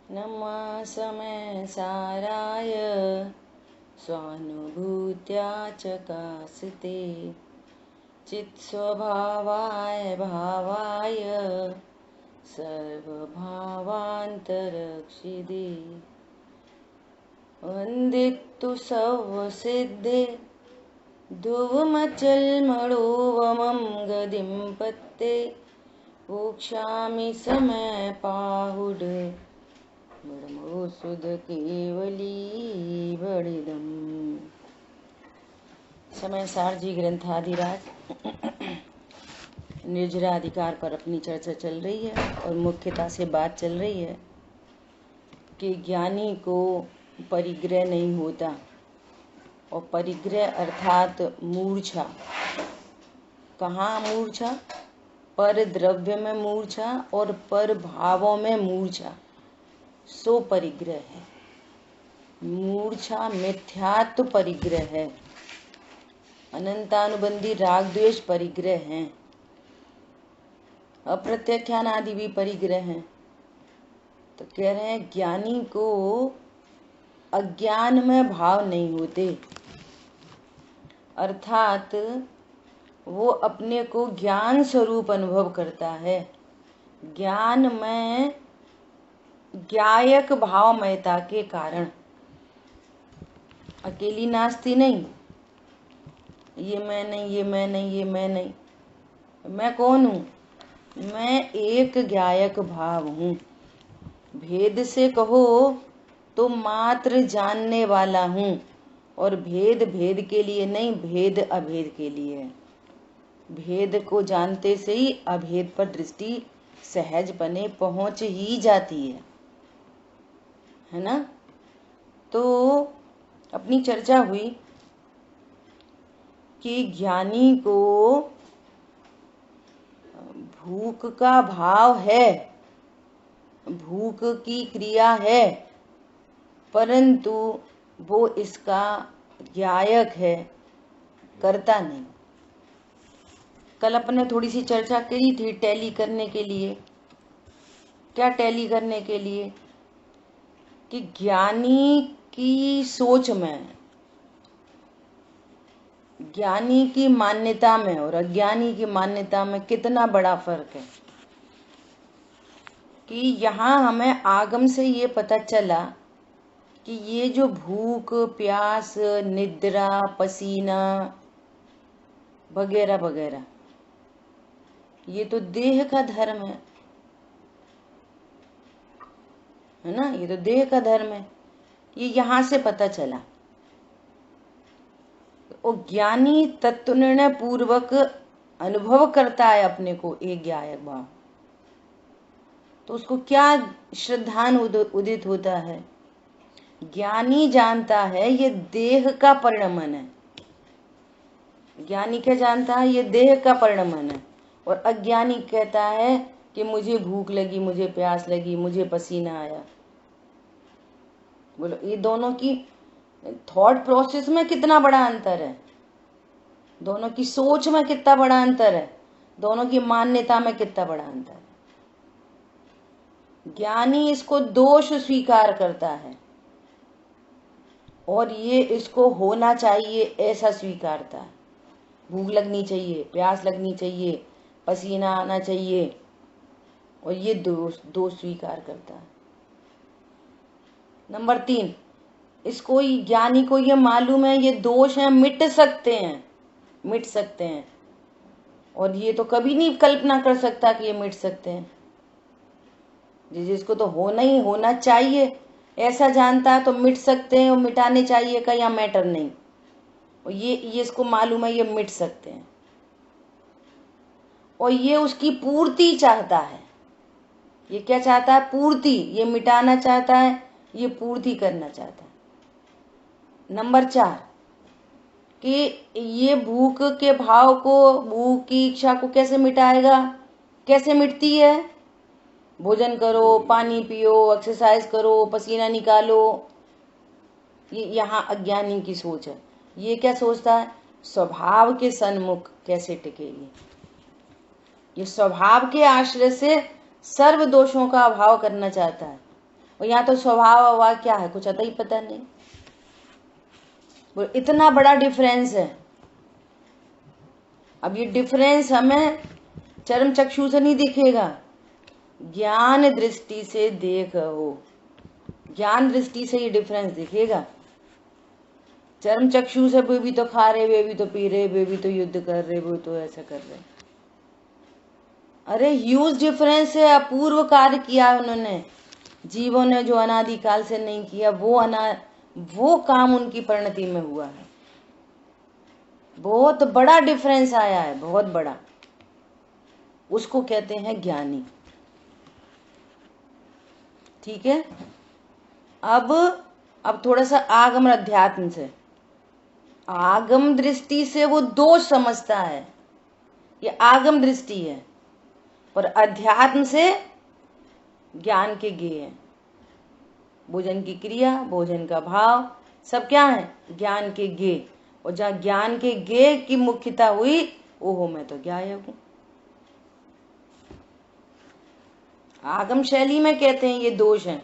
नमः समय साराय स्वानुभूत्या चकास्ते चित्स्वभावाय भावाय सर्वभावान्तरक्षिदे वन्दितु सर्वसिद्धे ध्रुवमचलमणोवमं गदिं पत्ते वोक्षामि समय पाहुड ब्रह्मो सुध केवली बड़िदम। समय सार जी ग्रंथाधिराज निर्जरा अधिकार पर अपनी चर्चा चल रही है और मुख्यता से बात चल रही है कि ज्ञानी को परिग्रह नहीं होता और परिग्रह अर्थात मूर्छा। कहाँ मूर्छा? पर द्रव्य में मूर्छा और पर भावों में मूर्छा, सो परिग्रह है। मूर्छा मिथ्यात्व परिग्रह है, अनंतानुबंधी राग द्वेष परिग्रह हैं, अप्रत्याख्यान आदि भी परिग्रह हैं। तो कह रहे हैं ज्ञानी को अज्ञान में भाव नहीं होते, अर्थात वो अपने को ज्ञान स्वरूप अनुभव करता है। ज्ञान में ज्ञायक भावमयता के कारण अकेली नास्ती नहीं, ये मैं नहीं, ये मैं नहीं, ये मैं नहीं। मैं कौन हूँ? मैं एक ज्ञायक भाव हूँ। भेद से कहो तो मात्र जानने वाला हूँ, और भेद भेद के लिए नहीं, भेद अभेद के लिए है। भेद को जानते से ही अभेद पर दृष्टि सहज बने पहुंच ही जाती है ना। तो अपनी चर्चा हुई कि ज्ञानी को भूख का भाव है, भूख की क्रिया है, परंतु वो इसका ज्ञायक है, करता नहीं। कल अपने थोड़ी सी चर्चा करी थी टैली करने के लिए। क्या टैली करने के लिए? कि ज्ञानी की सोच में, ज्ञानी की मान्यता में और अज्ञानी की मान्यता में कितना बड़ा फर्क है। कि यहाँ हमें आगम से ये पता चला कि ये जो भूख, प्यास, निद्रा, पसीना वगैरह वगैरह, ये तो देह का धर्म है ना। ये तो देह का धर्म है, ये यहाँ से पता चला। और ज्ञानी तत्व निर्णय पूर्वक अनुभव करता है अपने को एक ज्ञायक भाव, तो उसको क्या श्रद्धान उदित होता है? ज्ञानी जानता है ये देह का परिणमन है। ज्ञानी क्या जानता है? ये देह का परिणमन है। और अज्ञानी कहता है कि मुझे भूख लगी, मुझे प्यास लगी, मुझे पसीना आया। बोलो, ये दोनों की थॉट प्रोसेस में कितना बड़ा अंतर है, दोनों की सोच में कितना बड़ा अंतर है, दोनों की मान्यता में कितना बड़ा अंतर है। ज्ञानी इसको दोष स्वीकार करता है और ये इसको होना चाहिए ऐसा स्वीकारता है। भूख लगनी चाहिए, प्यास लगनी चाहिए, पसीना आना चाहिए, और ये दोष स्वीकार करता है। नंबर 3, इसको ज्ञानी को ये मालूम है ये दोष है, मिट सकते हैं, मिट सकते हैं, और ये तो कभी नहीं कल्पना कर सकता कि ये मिट सकते हैं। जिसको तो होना ही होना चाहिए ऐसा जानता है तो मिट सकते हैं, और मिटाने चाहिए का या मैटर नहीं, और ये इसको मालूम है ये मिट सकते हैं, और ये उसकी पूर्ति चाहता है। ये क्या चाहता है? पूर्ति। ये मिटाना चाहता है, ये पूर्ति करना चाहता है। नंबर 4, कि ये भूख के भाव को, भूख की इच्छा को कैसे मिटाएगा? कैसे मिटती है? भोजन करो, पानी पियो, एक्सरसाइज करो, पसीना निकालो। ये यहाँ अज्ञानी की सोच है। ये क्या सोचता है? स्वभाव के सन्मुख कैसे टिकेगी। ये स्वभाव के आश्रय से सर्व दोषों का अभाव करना चाहता है, और यहाँ तो स्वभाव अभाव क्या है कुछ अता ही पता नहीं। वो इतना बड़ा डिफरेंस है। अब ये डिफरेंस हमें चर्म चक्षु से नहीं दिखेगा, ज्ञान दृष्टि से देखो, ज्ञान दृष्टि से ये डिफरेंस दिखेगा। चर्म चक्षु से वे भी तो खा रहे, वे भी तो पी रहे, वे भी तो युद्ध कर रहे, वो तो ऐसा कर रहे। अरे ह्यूज डिफरेंस है। अपूर्व कार्य किया उन्होंने, जीवों ने जो अनादिकाल से नहीं किया वो काम उनकी परिणति में हुआ है। बहुत बड़ा डिफरेंस आया है, बहुत बड़ा। उसको कहते हैं ज्ञानी। ठीक है। अब थोड़ा सा आगम और अध्यात्म से। आगम दृष्टि से वो दोष समझता है, ये आगम दृष्टि है, और अध्यात्म से ज्ञान के गेय है। भोजन की क्रिया, भोजन का भाव, सब क्या है? ज्ञान के गेय। और जहाँ ज्ञान के गेय की मुख्यता हुई, ओहो मैं तो ज्ञायक हूं। आगम शैली में कहते हैं ये दोष है,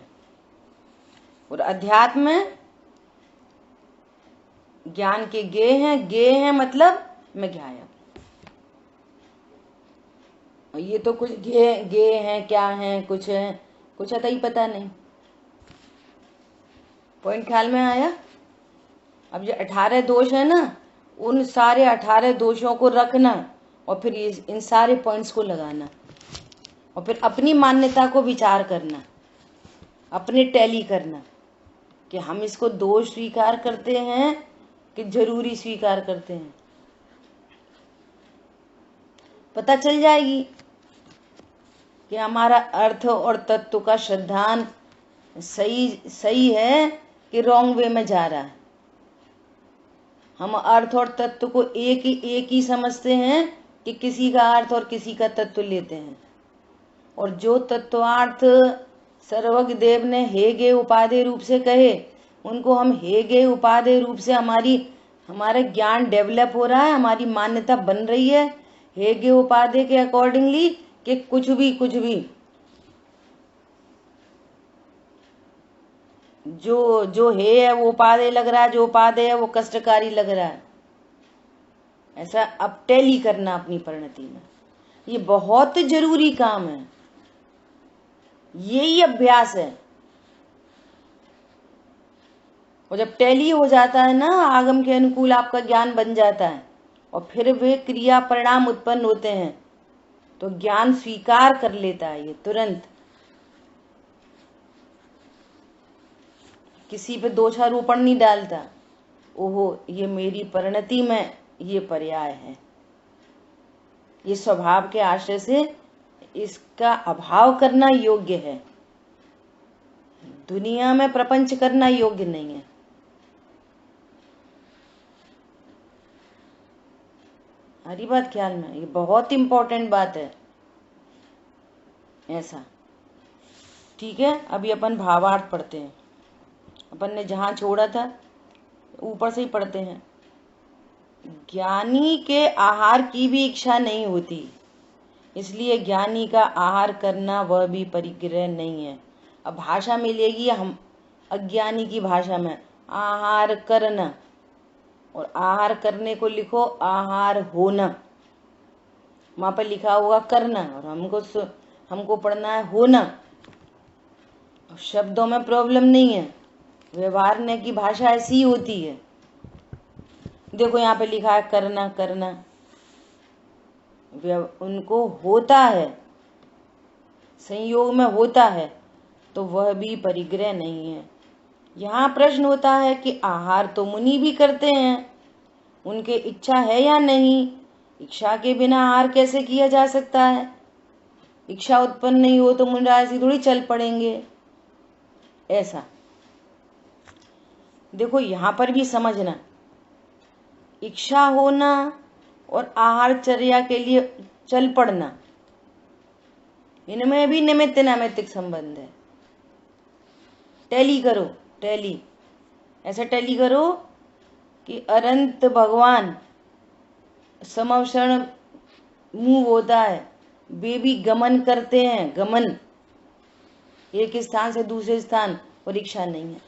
और अध्यात्म में ज्ञान के गेय हैं। गेय है मतलब मैं ज्ञायक। ये तो कुछ गेय हैं, क्या हैं, कुछ है, कुछ अता ही पता नहीं। पॉइंट ख्याल में आया? अब ये 18 दोष है ना, उन सारे 18 दोषों को रखना और फिर इन सारे पॉइंट्स को लगाना, और फिर अपनी मान्यता को विचार करना, अपने टैली करना कि हम इसको दोष स्वीकार करते हैं कि जरूरी स्वीकार करते हैं। पता चल जाएगी कि हमारा अर्थ और तत्व का श्रद्धान सही है कि रॉन्ग वे में जा रहा है। हम अर्थ और तत्व को एक ही समझते हैं कि किसी का अर्थ और किसी का तत्व लेते हैं, और जो तत्वार्थ सर्वज्ञ देव ने हेगे उपादेय रूप से कहे, उनको हम हेगे उपादेय रूप से हमारा ज्ञान डेवलप हो रहा है, हमारी मान्यता बन रही है हेगे उपादेय के अकॉर्डिंगली, कि कुछ भी जो है वो उपादेय लग रहा है, जो उपादेय है वो कष्टकारी लग रहा है। ऐसा अब टैली करना अपनी परिणति में, ये बहुत जरूरी काम है। यही अभ्यास है। और जब टैली हो जाता है ना, आगम के अनुकूल आपका ज्ञान बन जाता है, और फिर वे क्रिया परिणाम उत्पन्न होते हैं, तो ज्ञान स्वीकार कर लेता है ये तुरंत। किसी पे दोषारोपण नहीं डालता, ओहो ये मेरी परिणति में ये पर्याय है, ये स्वभाव के आश्रय से इसका अभाव करना योग्य है, दुनिया में प्रपंच करना योग्य नहीं है। हरी बात ख्याल में, ये बहुत इंपॉर्टेंट बात है ऐसा। ठीक है। अभी अपन भावार्थ पढ़ते हैं। अपन ने जहां छोड़ा था ऊपर से ही पढ़ते हैं। ज्ञानी के आहार की भी इच्छा नहीं होती, इसलिए ज्ञानी का आहार करना वह भी परिग्रह नहीं है। अब भाषा मिलेगी हम अज्ञानी की भाषा में, आहार करना, और आहार करने को लिखो आहार होना। वहां पर लिखा होगा करना, और हमको पढ़ना है होना। शब्दों में प्रॉब्लम नहीं है, व्यवहार की भाषा ऐसी ही होती है। देखो यहाँ पे लिखा है करना, करना उनको होता है, संयोग में होता है, तो वह भी परिग्रह नहीं है। यहाँ प्रश्न होता है कि आहार तो मुनि भी करते हैं, उनके इच्छा है या नहीं? इच्छा के बिना आहार कैसे किया जा सकता है? इच्छा उत्पन्न नहीं हो तो मुनि ऐसी थोड़ी चल पड़ेंगे ऐसा। देखो यहाँ पर भी समझना, इच्छा होना और आहारचर्या के लिए चल पड़ना, इनमें भी निमित्त नैमित्तिक संबंध है। टैली करो, टैली ऐसा टैली करो कि अनंत भगवान समवसरण मूव होता है, वे भी गमन करते हैं, गमन एक स्थान से दूसरे स्थान, और इच्छा नहीं है।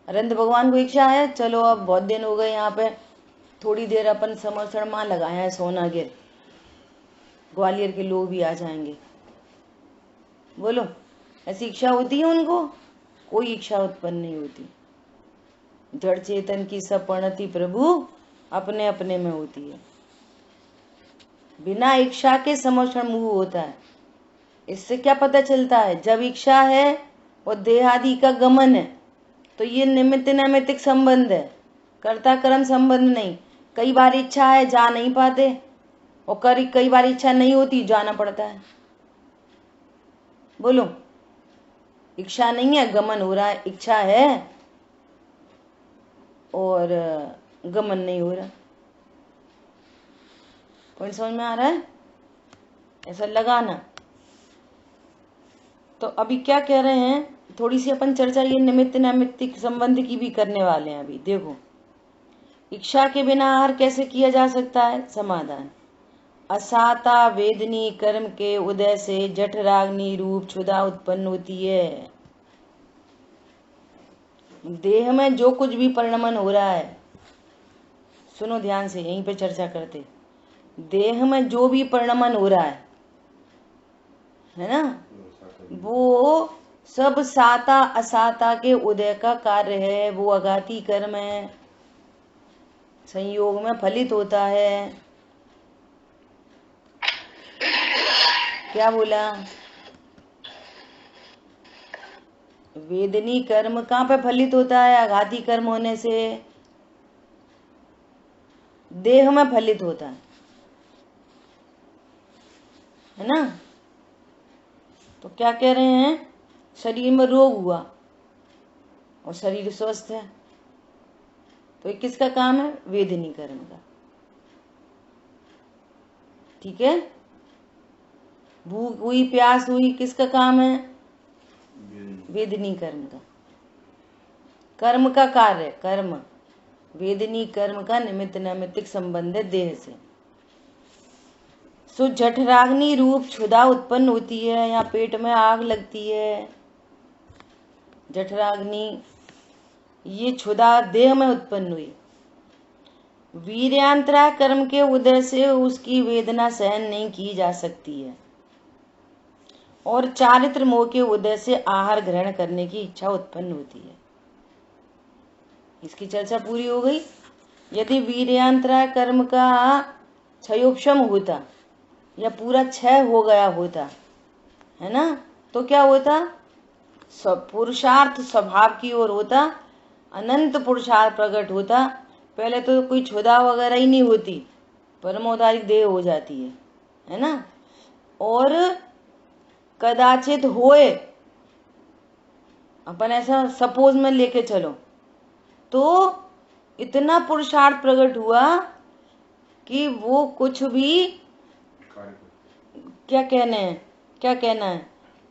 अनंत भगवान को इच्छा है, चलो अब बहुत दिन हो गए यहाँ पे, थोड़ी देर अपन समर्पण माँ लगाए हैं सोनागिर, ग्वालियर के लोग भी आ जाएंगे। बोलो, ऐसी इच्छा होती है उनको? कोई इच्छा उत्पन्न नहीं होती। जड़ चेतन की सब परिणति प्रभु अपने अपने में होती है। बिना इच्छा के समर्पण मुँह होता है। इससे क्या पता चलता है? जब इच्छा है और देहादि का गमन है तो ये निमित्त नैमित्तिक संबंध है, कर्ता कर्म संबंध नहीं। कई बार इच्छा है, जा नहीं पाते, और कई बार इच्छा नहीं होती, जाना पड़ता है। बोलो, इच्छा नहीं है, गमन हो रहा है, इच्छा है और गमन नहीं हो रहा। पॉइंट समझ में आ रहा है? ऐसा लगाना। तो अभी क्या कह रहे हैं, थोड़ी सी अपन चर्चा ये निमित्त नैमित्तिक संबंध की भी करने वाले हैं। अभी देखो, इच्छा के बिना आहार कैसे किया जा सकता है? समाधान, असाता वेदनी कर्म के उदय से जठराग्नि रूप क्षुधा उत्पन्न होती है। देह में जो कुछ भी परिणमन हो रहा है, सुनो ध्यान से, यहीं पे चर्चा करते। देह में जो भी परिणमन हो रहा है ना, वो सब साता असाता के उदय का कार्य है। वो अघाती कर्म है, संयोग में फलित होता है। क्या बोला? वेदनी कर्म कहाँ पे फलित होता है? अघाती कर्म होने से देह में फलित होता है ना। तो क्या कह रहे हैं, शरीर में रोग हुआ और शरीर स्वस्थ है, तो ये किसका काम है? वेदनी कर्म का। ठीक है। भूख हुई, प्यास हुई, किसका काम है? वेदनी कर्म का। कर्म का कार्य, कर्म वेदनी कर्म का निमित्त नैमित्तिक संबंध है देह से। सो जठराग्नि रूप क्षुधा उत्पन्न होती है, या पेट में आग लगती है। जठराग्नि, ये क्षुधा देह में उत्पन्न हुई। वीर्यांतरा कर्म के उदय से उसकी वेदना सहन नहीं की जा सकती है, और चारित्र मोह के उदय से आहार ग्रहण करने की इच्छा उत्पन्न होती है। इसकी चर्चा पूरी हो गई। यदि वीर्यांतरा कर्म का क्षयोपशम होता या पूरा क्षय हो गया होता है ना, तो क्या होता? सब पुरुषार्थ स्वभाव की ओर होता, अनंत पुरुषार्थ प्रकट होता। पहले तो कोई क्षुधा वगैरह ही नहीं होती, परमोदारिक देह हो जाती है ना। और कदाचित होए, अपन ऐसा सपोज में लेके चलो, तो इतना पुरुषार्थ प्रकट हुआ कि वो कुछ भी, क्या कहना है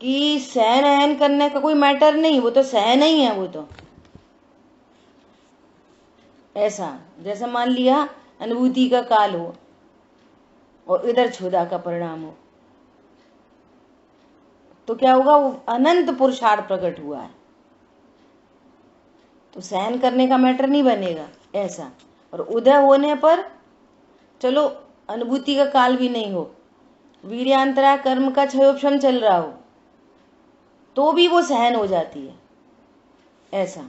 कि सहन अहन करने का कोई मैटर नहीं, वो तो सहन ही है। वो तो ऐसा, जैसे मान लिया अनुभूति का काल हो और इधर क्षुधा का परिणाम हो, तो क्या होगा? वो अनंत पुरुषार्थ प्रकट हुआ है, तो सहन करने का मैटर नहीं बनेगा ऐसा। और उदय होने पर, चलो अनुभूति का काल भी नहीं हो, वीर्यांतरा कर्म का क्षयोपशम चल रहा हो, तो भी वो सहन हो जाती है ऐसा।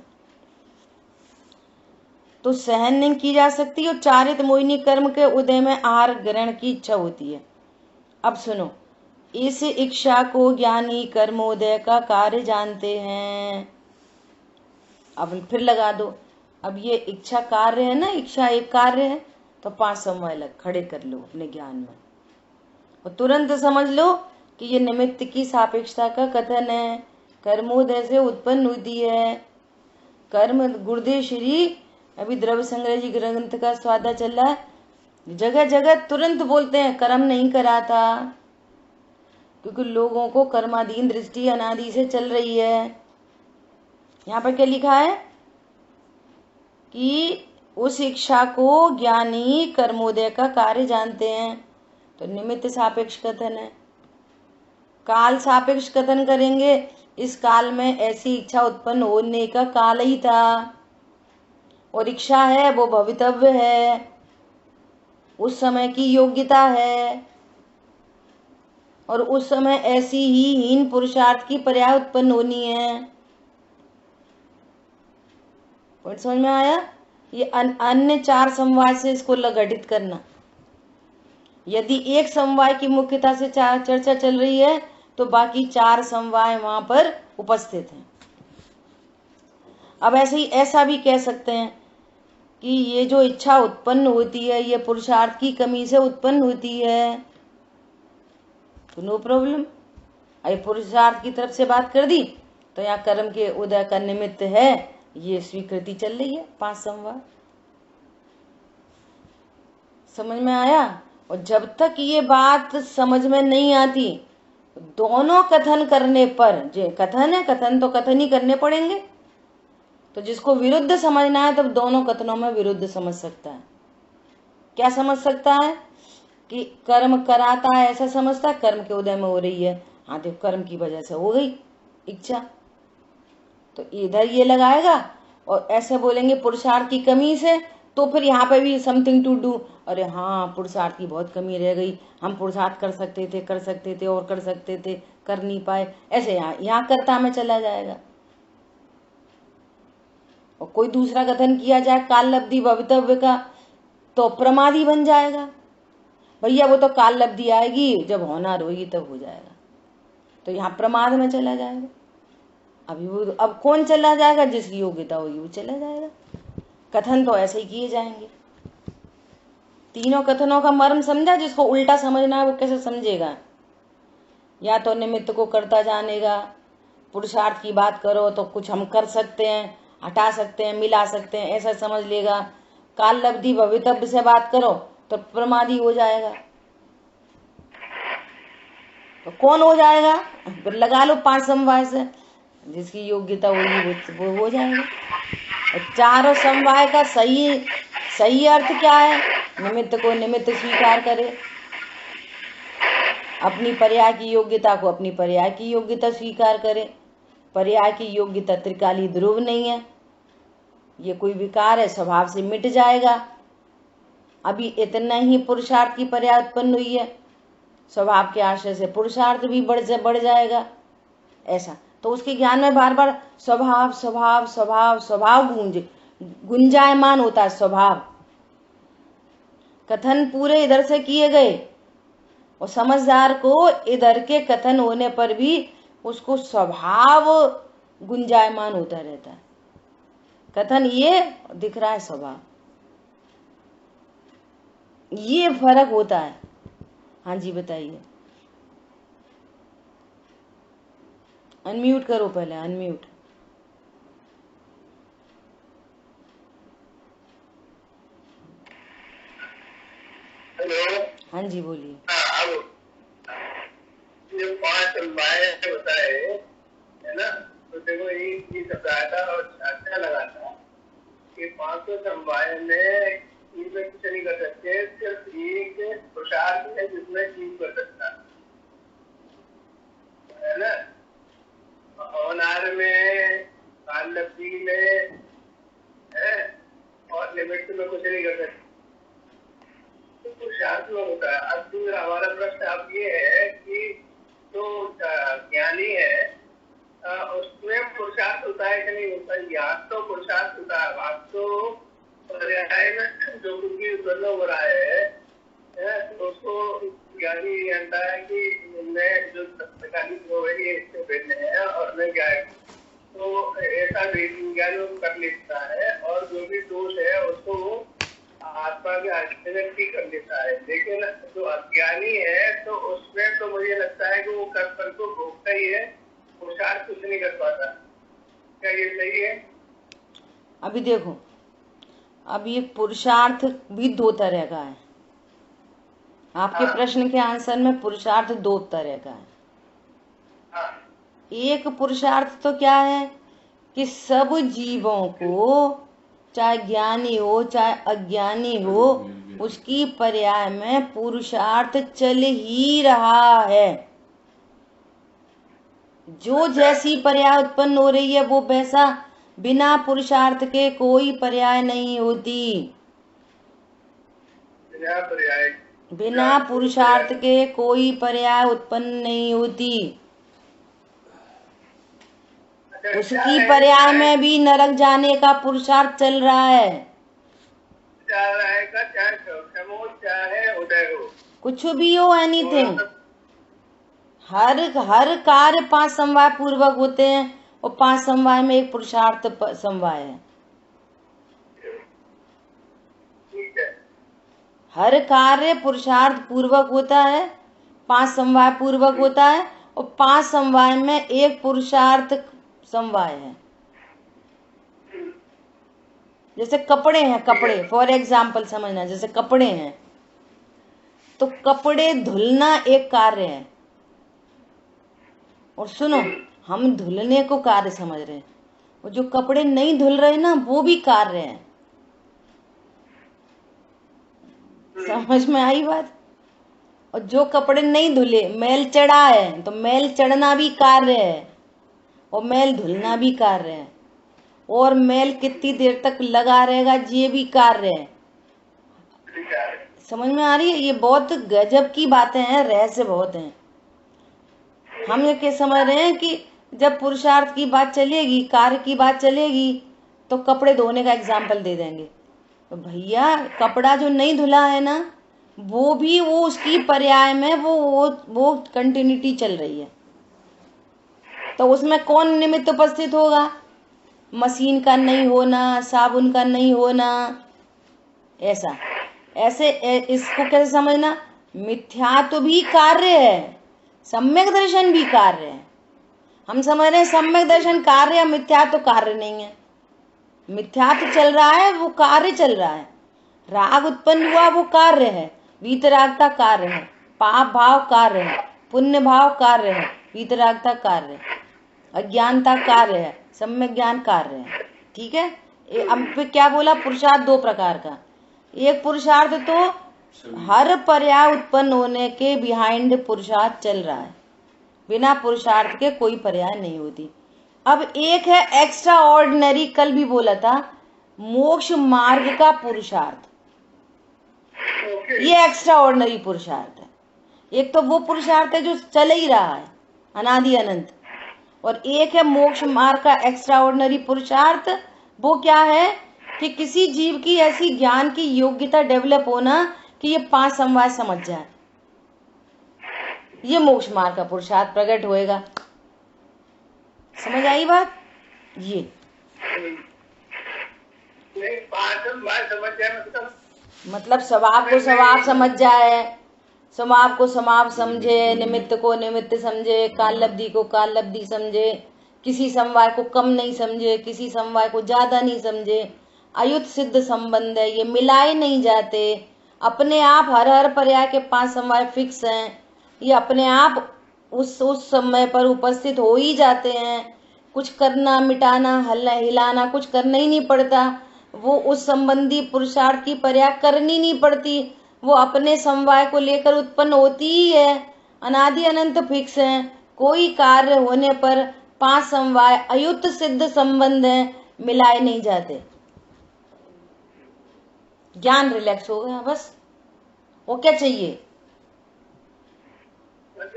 तो सहन नहीं की जा सकती, और चारित मोहिनी कर्म के उदय में आहार ग्रहण की इच्छा होती है। अब सुनो, इस इच्छा को ज्ञानी कर्मोदय का कार्य जानते हैं। अब फिर लगा दो, अब ये इच्छा कार्य है ना, इच्छा एक कार्य है, तो 5 समय लग खड़े कर लो अपने ज्ञान में, और तुरंत समझ लो कि ये निमित्त की सापेक्षता का कथन है। कर्मोदय से उत्पन्न होती है। कर्म, गुरुदेव श्री अभी द्रव्य संग्रह जी ग्रंथ का स्वादा चल रहा है, जगह जगह तुरंत बोलते हैं कर्म नहीं करा था, क्योंकि लोगों को कर्माधीन दृष्टि अनादि से चल रही है। यहाँ पर क्या लिखा है कि उस इच्छा को ज्ञानी कर्मोदय का कार्य जानते हैं, तो निमित्त सापेक्ष कथन है। काल सापेक्ष कथन करेंगे, इस काल में ऐसी इच्छा उत्पन्न होने का काल ही था, और इच्छा है वो भवितव्य है, उस समय की योग्यता है, और उस समय ऐसी ही हीन पुरुषार्थ की पर्याय उत्पन्न होनी है। पॉइंट समझ में आया? ये अन्य 4 समवाय से इसको घटित करना। यदि एक समवाय की मुख्यता से चर्चा चल रही है तो बाकी 4 समवाय वहां पर उपस्थित हैं। अब ऐसे ही ऐसा भी कह सकते हैं कि ये जो इच्छा उत्पन्न होती है ये पुरुषार्थ की कमी से उत्पन्न होती है, तो नो प्रॉब्लम। अरे पुरुषार्थ की तरफ से बात कर दी तो यहाँ कर्म के उदय का निमित्त है, ये स्वीकृति चल रही है 5 समवाय। समझ में आया? और जब तक ये बात समझ में नहीं आती, दोनों कथन करने पर, जो कथन है कथन तो कथन ही करने पड़ेंगे, तो जिसको विरुद्ध समझना है तब दोनों कथनों में विरुद्ध समझ सकता है। क्या समझ सकता है? कि कर्म कराता है ऐसा समझता है, कर्म के उदय में हो रही है, हाँ देखो कर्म की वजह से हो गई इच्छा, तो इधर ये लगाएगा। और ऐसे बोलेंगे पुरुषार्थ की कमी से, तो फिर यहाँ पे भी समथिंग टू डू, अरे हाँ पुरुषार्थ की बहुत कमी रह गई, हम पुरुषार्थ कर सकते थे और कर सकते थे, कर नहीं पाए, ऐसे यहाँ कर्ता में चला जाएगा। और कोई दूसरा कथन किया जाए काल लब्धि भवितव्य का, तो प्रमादी बन जाएगा। भैया वो तो काल लब्धि आएगी जब होनार होगी तब हो जाएगा, तो यहाँ प्रमाद में चला जाएगा। अभी वो अब कौन चला जाएगा? जिसकी योग्यता होगी वो चला जाएगा। कथन तो ऐसे ही किए जाएंगे। तीनों कथनों का मर्म समझा? जिसको उल्टा समझना है वो कैसे समझेगा? या तो निमित्त को करता जानेगा, पुरुषार्थ की बात करो तो कुछ हम कर सकते हैं, हटा सकते हैं, मिला सकते हैं, ऐसा समझ लेगा। काल लब्धि भवितव्य से बात करो तो प्रमादी हो जाएगा। तो कौन हो जाएगा? फिर लगा लो 5 समवाय से, जिसकी योग्यता होगी वो हो जाएगा। और चारों समवाय का सही अर्थ क्या है? निमित्त को निमित्त स्वीकार करे, अपनी पर्याय की योग्यता को अपनी पर्याय की योग्यता स्वीकार करे। पर्याय की योग्यता त्रिकाली ध्रुव नहीं है, ये कोई विकार है, स्वभाव से मिट जाएगा। अभी इतना ही पुरुषार्थ की पर्याय उत्पन्न हुई है, स्वभाव के आश्रय से पुरुषार्थ भी बढ़ जाएगा। ऐसा तो उसके ज्ञान में बार बार स्वभाव स्वभाव स्वभाव स्वभाव गुंजायमान होता है। स्वभाव कथन पूरे इधर से किए गए और समझदार को इधर के कथन होने पर भी उसको स्वभाव गुंजायमान होता रहता है। कथन ये दिख रहा है स्वभाव, ये फर्क होता है। हाँ जी बताइए, अनम्यूट करो पहले, अनम्यूट। हेलो, हाँ जी बोलिए। ये 5 समवाय बताए है ना, तो देखो ये सब था और अच्छा लगा था कि 500 समवाय में इनमें कुछ नहीं कर सकते, सिर्फ एक पुरुषार्थ है जिसमें जीव कर सकता है ना। होनार में, काल लब्धि में है, और निमित्त में कुछ नहीं कर सकते, तो पुरुषार्थ में होता है। अब दूसरा हमारा प्रश्न अब ये है कि जो ज्ञानी है उसमें पुरुषार्थ होता है कि नहीं होता है? यहाँ तो पुरुषार्थ होता है, आप तो पर्याय में जो कुछ भी उत्पन्न हो रहा है तो उसको ज्ञानी जानता है कि मैं जो ये इससे भिन्न है और मैं क्या है, तो ऐसा ज्ञान कर लेता है और जो भी दोष है उसको आत्मा के आश्चर्य ठीक कर लेता है। लेकिन जो अज्ञानी है तो उसमें तो मुझे लगता है कि वो कर्म को भोगता ही है, पुरुषार्थ कुछ नहीं कर पाता। क्या ये सही है? अभी देखो, अब ये पुरुषार्थ भी 2 तरह का है। आपके प्रश्न के आंसर में पुरुषार्थ 2 तरह का है। एक पुरुषार्थ तो क्या है कि सब जीवों को, चाहे ज्ञानी हो चाहे अज्ञानी हो, उसकी पर्याय में पुरुषार्थ चल ही रहा है। जो जैसी पर्याय उत्पन्न हो रही है वो वैसा, बिना पुरुषार्थ के कोई पर्याय नहीं होती। बिना पुरुषार्थ के कोई पर्याय उत्पन्न नहीं होती। उसकी पर्याय में भी नरक जाने का पुरुषार्थ चल रहा है। चाहे उदय हो, कुछ भी हो, एनीथिंग, हर कार्य 5 समवाय पूर्वक होते हैं और 5 समवाय में एक पुरुषार्थ समवाय है। हर कार्य पुरुषार्थ पूर्वक होता है, 5 समवाय पूर्वक होता है और 5 समवाय में एक पुरुषार्थ समवाय है। जैसे कपड़े हैं, कपड़े फॉर एग्जाम्पल समझना, जैसे कपड़े हैं तो कपड़े धुलना एक कार्य है। और सुनो, हम धुलने को कार्य समझ रहे हैं, और जो कपड़े नहीं धुल रहे ना वो भी कार्य है। समझ में आई बात? और जो कपड़े नहीं धुले, मैल चढ़ा है, तो मैल चढ़ना भी कार्य है और मैल धुलना भी कार्य है। और मैल कितनी देर तक लगा रहेगा ये भी कार्य है। समझ में आ रही है? ये बहुत गजब की बातें हैं, रहस्य बहुत हैं। हम ये क्या समझ रहे हैं कि जब पुरुषार्थ की बात चलेगी, कार्य की बात चलेगी, तो कपड़े धोने का एग्जाम्पल दे देंगे। तो भैया कपड़ा जो नहीं धुला है ना, वो भी वो उसकी पर्याय में वो कंटिन्यूटी चल रही है। तो उसमें कौन निमित्त उपस्थित होगा? मशीन का नहीं होना, साबुन का नहीं होना, ऐसा। ऐसे इसको कैसे समझना? मिथ्यात्व भी कार्य है, सम्यक दर्शन भी कार्य है। हम समझ रहे हैं सम्यक दर्शन कार्य है, मिथ्यात्व कार्य नहीं है। मिथ्यात्व चल रहा है, वो कार्य चल रहा है। राग उत्पन्न हुआ, वो कार्य है। वीतरागता कार्य है, पाप भाव कार्य है, पुण्य भाव कार्य है, वीतरागता कार्य है, अज्ञानता कार्य है, सम्यक ज्ञान कार्य है। ठीक है? अब क्या बोला? पुरुषार्थ 2 प्रकार का। एक पुरुषार्थ तो हर पर्याय उत्पन्न होने के बिहाइंड पुरुषार्थ चल रहा है, बिना पुरुषार्थ के कोई पर्याय नहीं होती। अब एक है एक्स्ट्रा ऑर्डिनरी, कल भी बोला था, मोक्ष मार्ग का पुरुषार्थ। ये एक्स्ट्रा ऑर्डिनरी पुरुषार्थ है। एक तो वो पुरुषार्थ है जो चल ही रहा है अनादि अनंत, और एक है मोक्ष मार्ग का एक्स्ट्रा ऑर्डिनरी पुरुषार्थ। वो क्या है कि किसी जीव की ऐसी ज्ञान की योग्यता डेवलप होना कि ये 5 समवाय समझ जाए, ये मोक्ष मार्ग का पुरुषार्थ प्रकट होएगा। समझ आई बात? ये मतलब स्वभाव को स्वभाव समझ जाए, स्वभाव को स्वभाव समझे, निमित्त को निमित्त समझे, काल लब्धि को काल लब्धि समझे, किसी समवाय को कम नहीं समझे, किसी समवाय को ज्यादा नहीं समझे। अयुत सिद्ध संबंध है, ये मिलाए नहीं जाते। अपने आप हर पर्याय के 5 समवाय फिक्स हैं, ये अपने आप उस समय पर उपस्थित हो ही जाते हैं। कुछ करना, मिटाना, हिलाना कुछ करना ही नहीं पड़ता। वो उस संबंधी पुरुषार्थ की पर्याय करनी नहीं पड़ती, वो अपने समवाय को लेकर उत्पन्न होती ही है। अनादि अनंत फिक्स है। कोई कार्य होने पर 5 समवाय अयुत सिद्ध संबंध है, मिलाए नहीं जाते। ज्ञान रिलैक्स हो गया बस। वो क्या चाहिए?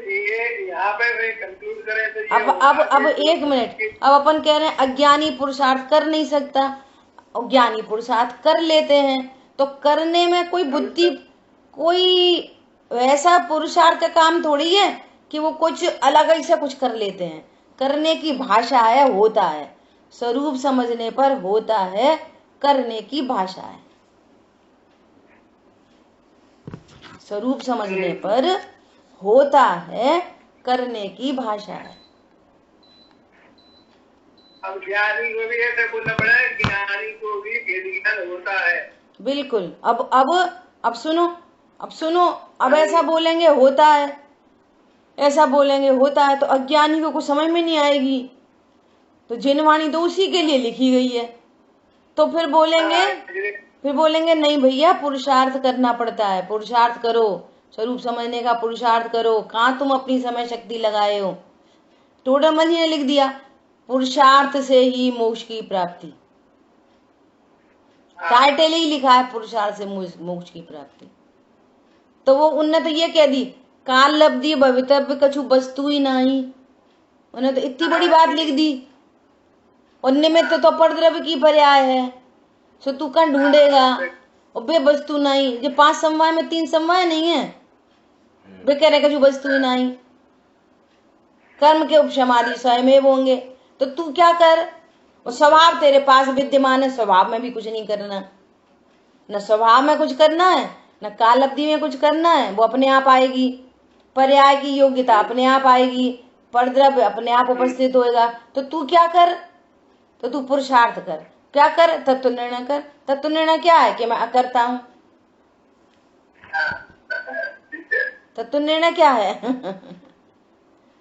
ये यहाँ पे कंक्लूड करें तो अब 1 मिनट। अब अपन कह रहे हैं अज्ञानी पुरुषार्थ कर नहीं सकता, और ज्ञानी पुरुषार्थ कर लेते हैं। तो करने में कोई बुद्धि, कोई वैसा पुरुषार्थ का काम थोड़ी है कि वो कुछ अलग ही से कुछ कर लेते हैं। करने की भाषा है, होता है। स्वरूप समझने पर होता है, करने की भाषा है। स्वरूप समझने पर होता है, करने की भाषा है। अब ज्ञानी को भी ऐसे बोलना पड़ा है, ज्ञानी को भी भेद ज्ञान होता है। बिल्कुल। अब सुनो, अब ऐसा बोलेंगे होता है, ऐसा बोलेंगे होता है, तो अज्ञानी को कुछ समझ में नहीं आएगी। तो जिनवाणी तो उसी के लिए लिखी गई है। तो फिर बोलेंगे नहीं भैया, पुरुषार्थ करना पड़ता है, पुरुषार्थ करो, स्वरूप समझने का पुरुषार्थ करो। कहाँ तुम अपनी समय शक्ति लगाए हो? टोडरमल जी ने लिख दिया पुरुषार्थ से ही मोक्ष की प्राप्ति, टाइटल ही लिखा है पुरुषार्थ से मोक्ष की प्राप्ति। तो वो उनने तो ये कह दी काल लब्धि भवितव्य कछु वस्तु ही नहीं, उन्हें तो इतनी बड़ी बात लिख दी। और निमित्त तो परद्रव्य की पर्याय है, सो तू कहाँ ढूंढेगा। और बे वस्तु नहीं, जो 5 समवाय में 3 समवाय नहीं है, वे कह रहे कछु वस्तु ही नहीं, कर्म के उपशमादि स्वयं होंगे। तो तू क्या कर, और स्वभाव तेरे पास विद्यमान है, स्वभाव में भी कुछ नहीं करना, न स्वभाव में कुछ करना है न काल अवधि में कुछ करना है, वो अपने आप आएगी। पर्याय की योग्यता अपने आप आएगी, परद्रव्य अपने आप उपस्थित होएगा। तो तू क्या कर, तो तू पुरुषार्थ कर। क्या कर, तत्व निर्णय कर। तत्व निर्णय क्या है कि मैं अकर्ता हूं। तत्व निर्णय क्या है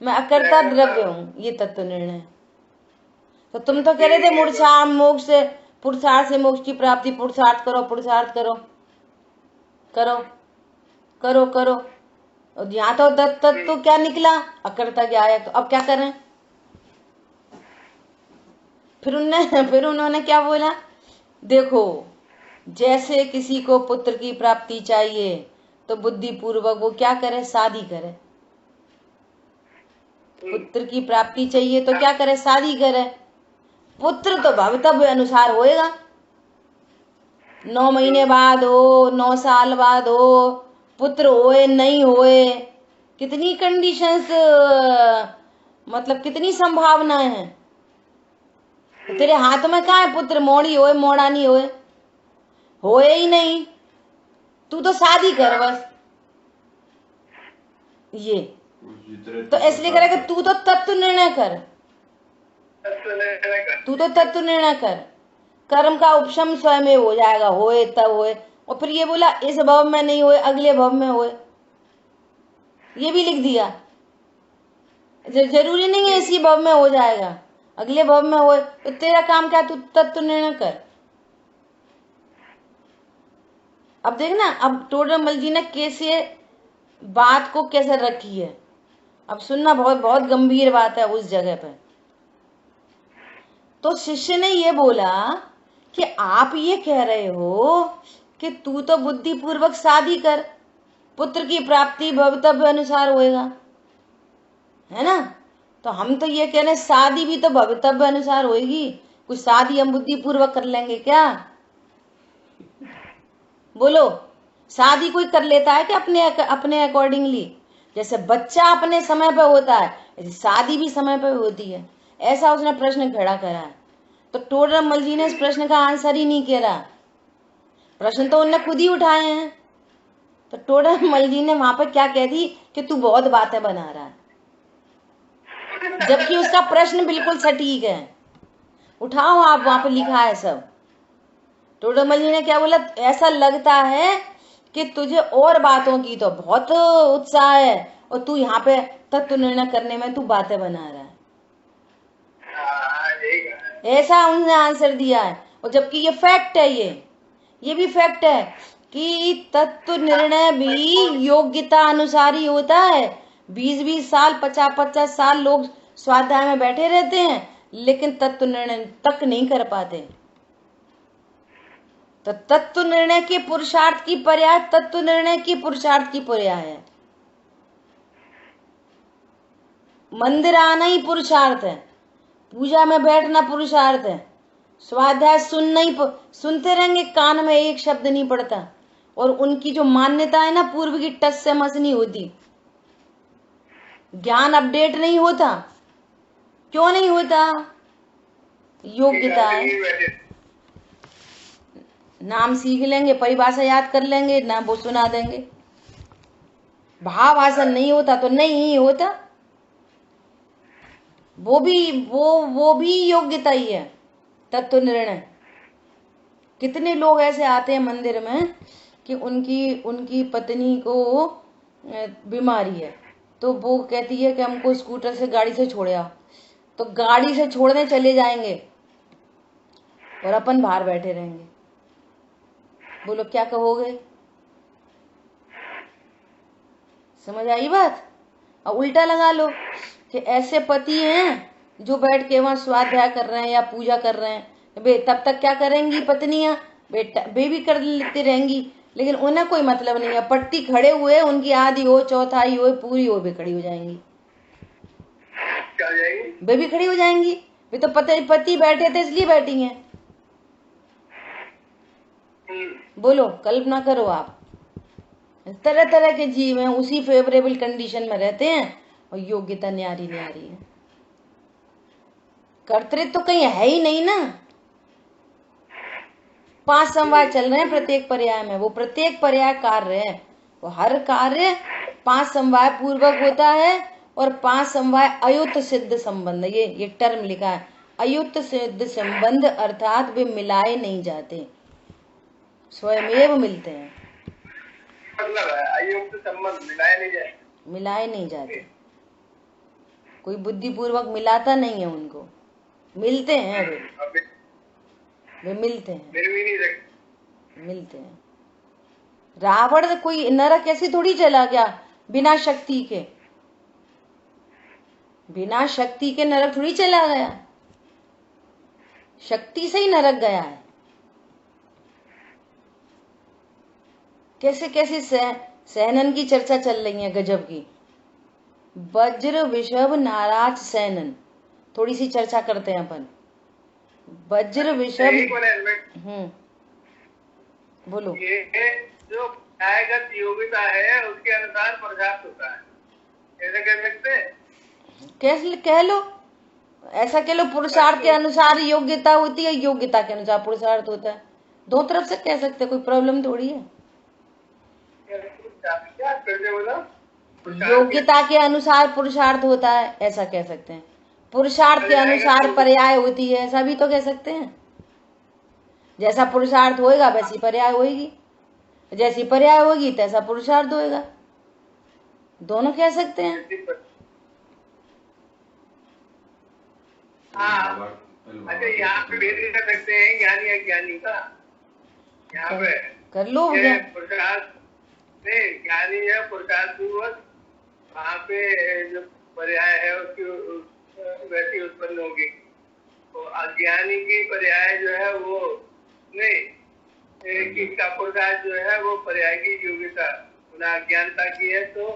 मैं अकर्ता द्रव्य हूं, ये तत्व निर्णय। तो तुम तो कह रहे थे मोक्ष से पुरुषार्थ से मोक्ष की प्राप्ति, पुरुषार्थ करो पुरुषार्थ करो करो करो करो। और यहाँ तो दत्त तो क्या निकला, अकर्ता क्या है। तो अब क्या करें। फिर उन्होंने क्या बोला, देखो जैसे किसी को पुत्र की प्राप्ति चाहिए तो बुद्धि पूर्वक वो क्या करे, शादी करे। पुत्र की प्राप्ति चाहिए तो क्या करे, शादी करे। पुत्र तो भवितव्य अनुसार होएगा, 9 महीने बाद हो, 9 साल बाद हो, पुत्र होए नहीं होए, कितनी कंडीशंस, मतलब कितनी संभावनाएं हैं। तो तेरे हाथ में कहाँ है पुत्र, मोड़ी होए मोड़ा नहीं होए ही नहीं, तू तो शादी कर बस। ये तो इसलिए करेगा, तू तो तत्व निर्णय कर, तू तो तत्व निर्णय कर। कर्म का उपशम स्वयं हो जाएगा, होए तब होए। और फिर ये बोला इस भव में नहीं होए अगले भव में होए, ये भी लिख दिया। जरूरी नहीं है इसी भव में हो जाएगा, अगले भव में होए। तो तेरा काम क्या, तू तत्व निर्णय कर। अब देखना, अब टोडरमल जी ने कैसे बात को कैसे रखी है। अब सुनना, बहुत बहुत गंभीर बात है उस जगह पे। तो शिष्य ने ये बोला कि आप ये कह रहे हो कि तू तो बुद्धि पूर्वक शादी कर, पुत्र की प्राप्ति भवितव्य अनुसार होएगा, है ना। तो हम तो ये कह रहे शादी भी तो भवितव्य अनुसार होएगी, कुछ शादी हम बुद्धि पूर्वक कर लेंगे क्या। बोलो, शादी कोई कर लेता है कि अपने अकॉर्डिंगली। जैसे बच्चा अपने समय पे होता है, ऐसे शादी भी समय पे होती है। ऐसा उसने प्रश्न खड़ा करा है। तो टोडरमल जी ने इस प्रश्न का आंसर ही नहीं किया, प्रश्न तो उनने खुद ही उठाए हैं। तो टोडरमल जी ने वहां पर क्या कह दी कि तू बहुत बातें बना रहा है, जबकि उसका प्रश्न बिल्कुल सटीक है। उठाओ आप, वहां पे लिखा है सब। टोडरमल जी ने क्या बोला, ऐसा लगता है कि तुझे और बातों की तो बहुत उत्साह है और तू यहाँ पे तत्व निर्णय करने में तू बातें बना रहा है। ऐसा उन्होंने आंसर दिया है। और जबकि ये फैक्ट है, ये भी फैक्ट है कि तत्व निर्णय भी योग्यता अनुसार ही होता है। 20-20 साल 50-50 साल लोग स्वाध्याय में बैठे रहते हैं, लेकिन तत्व निर्णय तक नहीं कर पाते। तो तत्व निर्णय के पुरुषार्थ की पर्याय तत्व निर्णय की पुरुषार्थ की पर्याय है। मंदिर आना ही पुरुषार्थ है, पूजा में बैठना पुरुषार्थ है, स्वाध्याय सुनते रहेंगे, कान में एक शब्द नहीं पड़ता। और उनकी जो मान्यता है ना, पूर्व की टच से मस नहीं होती, ज्ञान अपडेट नहीं होता। क्यों नहीं होता, योग्यता है। नाम सीख लेंगे, परिभाषा याद कर लेंगे ना, वो सुना देंगे। भाव हासिल नहीं होता तो नहीं होता। वो भी योग्यता ही है, तत्व निर्णय। कितने लोग ऐसे आते हैं मंदिर में कि उनकी पत्नी को बीमारी है, तो वो कहती है कि हमको स्कूटर से गाड़ी से छोड़े आओ। तो गाड़ी से छोड़ने चले जाएंगे और अपन बाहर बैठे रहेंगे। बोलो क्या कहोगे, समझ आई बात। और उल्टा लगा लो कि ऐसे पति हैं जो बैठ के वहां स्वाध्याय कर रहे हैं या पूजा कर रहे हैं, तब तक क्या करेंगी पत्नियां, बेटा वे भी कर लेती रहेंगी, लेकिन उन्हें कोई मतलब नहीं है। पट्टी खड़े हुए उनकी आधी हो, चौथाई हो, पूरी हो, भी खड़ी हो जाएंगी, वे भी खड़ी हो जाएंगी। वे तो पति बैठे थे इसलिए बैठी हैं। बोलो, कल्पना करो आप, तरह तरह के जीव हैं, उसी फेवरेबल कंडीशन में रहते हैं और योग्यता न्यारी न्यारी है। कर्तृत्व तो कहीं है ही नहीं ना। 5 समवाय चल रहे हैं प्रत्येक पर्याय में, वो प्रत्येक पर्याय कार्य है, वो हर कार्य 5 समवाय पूर्वक होता है और 5 समवाय अयुत सिद्ध संबंध, ये टर्म लिखा है, अयुत सिद्ध संबंध, अर्थात वे मिलाए नहीं जाते, स्वयमेव मिलते हैं। मतलब है अयुक्त संबंध मिलाए नहीं जाते, कोई बुद्धिपूर्वक मिलाता नहीं है उनको, मिलते हैं, वे मिलते हैं, मिलते हैं। रावण कोई नरक ऐसी थोड़ी चला गया बिना शक्ति के, बिना शक्ति के नरक थोड़ी चला गया, शक्ति से ही नरक गया है। कैसे कैसे सैनन की चर्चा चल रही है गजब की, वज्र विषभ नाराज सैनन, थोड़ी सी चर्चा करते हैं अपन। वज्र विषभ, बोलो। ये जो न्यायगत योग्यता है उसके अनुसार पुरुषार्थ होता है, ऐसे कह सकते हैं? कैसे कह लो, ऐसा कह लो, पुरुषार्थ के अनुसार योग्यता होती है, योग्यता के अनुसार पुरुषार्थ होता है, दो तरफ से कह सकते, कोई प्रॉब्लम थोड़ी है। योग्यता के अनुसार पुरुषार्थ होता है ऐसा कह सकते हैं, पुरुषार्थ के अनुसार पर्याय होती है ऐसा भी तो कह सकते हैं। जैसा पुरुषार्थ होएगा वैसी पर्याय होएगी, जैसी पर्याय होगी तैसा पुरुषार्थ होएगा, दोनों कह सकते हैं। अच्छा, यहाँ पे भेद कर सकते हैं ज्ञानी अज्ञानी का, यहाँ पे कर लो। पुरुषार्थ ज्ञानी है पुरुषार्थ पूर्वक, वहाँ पे जो पर्याय है उसकी वैसी उत्पन्न होगी, तो अज्ञानी की पर्याय जो है वो नहीं, किसका पुरुषार्थ जो है वो पर्याय की योग्यता अज्ञानता की है, तो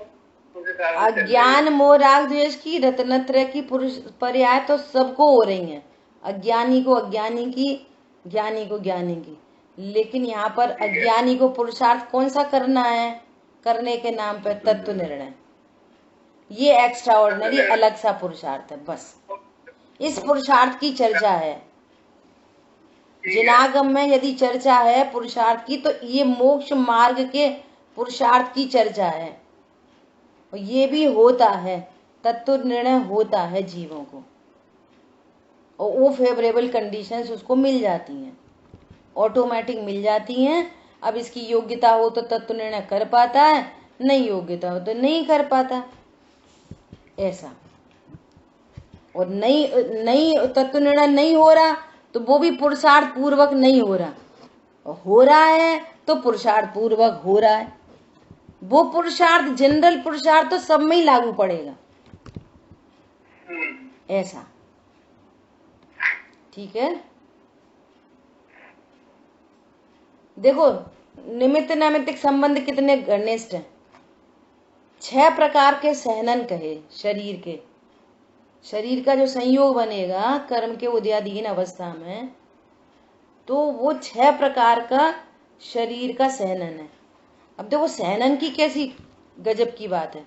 अज्ञान मोह राग द्वेष की रत्नत्रय की पुरुष पर्याय तो सबको हो रही है, अज्ञानी को अज्ञानी की, ज्ञानी को ज्ञानी की, लेकिन यहाँ पर अज्ञानी को पुरुषार्थ कौन सा करना है, करने के नाम पर तत्व निर्णय, ये एक्स्ट्रा ऑर्डिनरी अलग सा पुरुषार्थ है, बस इस पुरुषार्थ की चर्चा है। जिनागम में यदि चर्चा है पुरुषार्थ की तो ये मोक्ष मार्ग के पुरुषार्थ की चर्चा है, और ये भी होता है, तत्व निर्णय होता है जीवों को, और वो फेवरेबल कंडीशंस उसको मिल जाती हैं, ऑटोमेटिक मिल जाती हैं। अब इसकी योग्यता हो तो तत्व निर्णय कर पाता है, नहीं योग्यता हो तो नहीं कर पाता, ऐसा। और नहीं तत्व निर्णय नहीं हो रहा तो वो भी पुरुषार्थ पूर्वक नहीं हो रहा, और हो रहा है तो पुरुषार्थ पूर्वक हो रहा है। वो पुरुषार्थ जनरल पुरुषार्थ तो सब में ही लागू पड़ेगा, ऐसा, ठीक है। देखो निमित्त नैमित्तिक संबंध कितने घनिष्ठ हैं। 6 प्रकार के सहनन कहे शरीर के, शरीर का जो संयोग बनेगा कर्म के उदयाधीन अवस्था में, तो वो 6 प्रकार का शरीर का सहनन है। अब देखो सहनन की कैसी गजब की बात है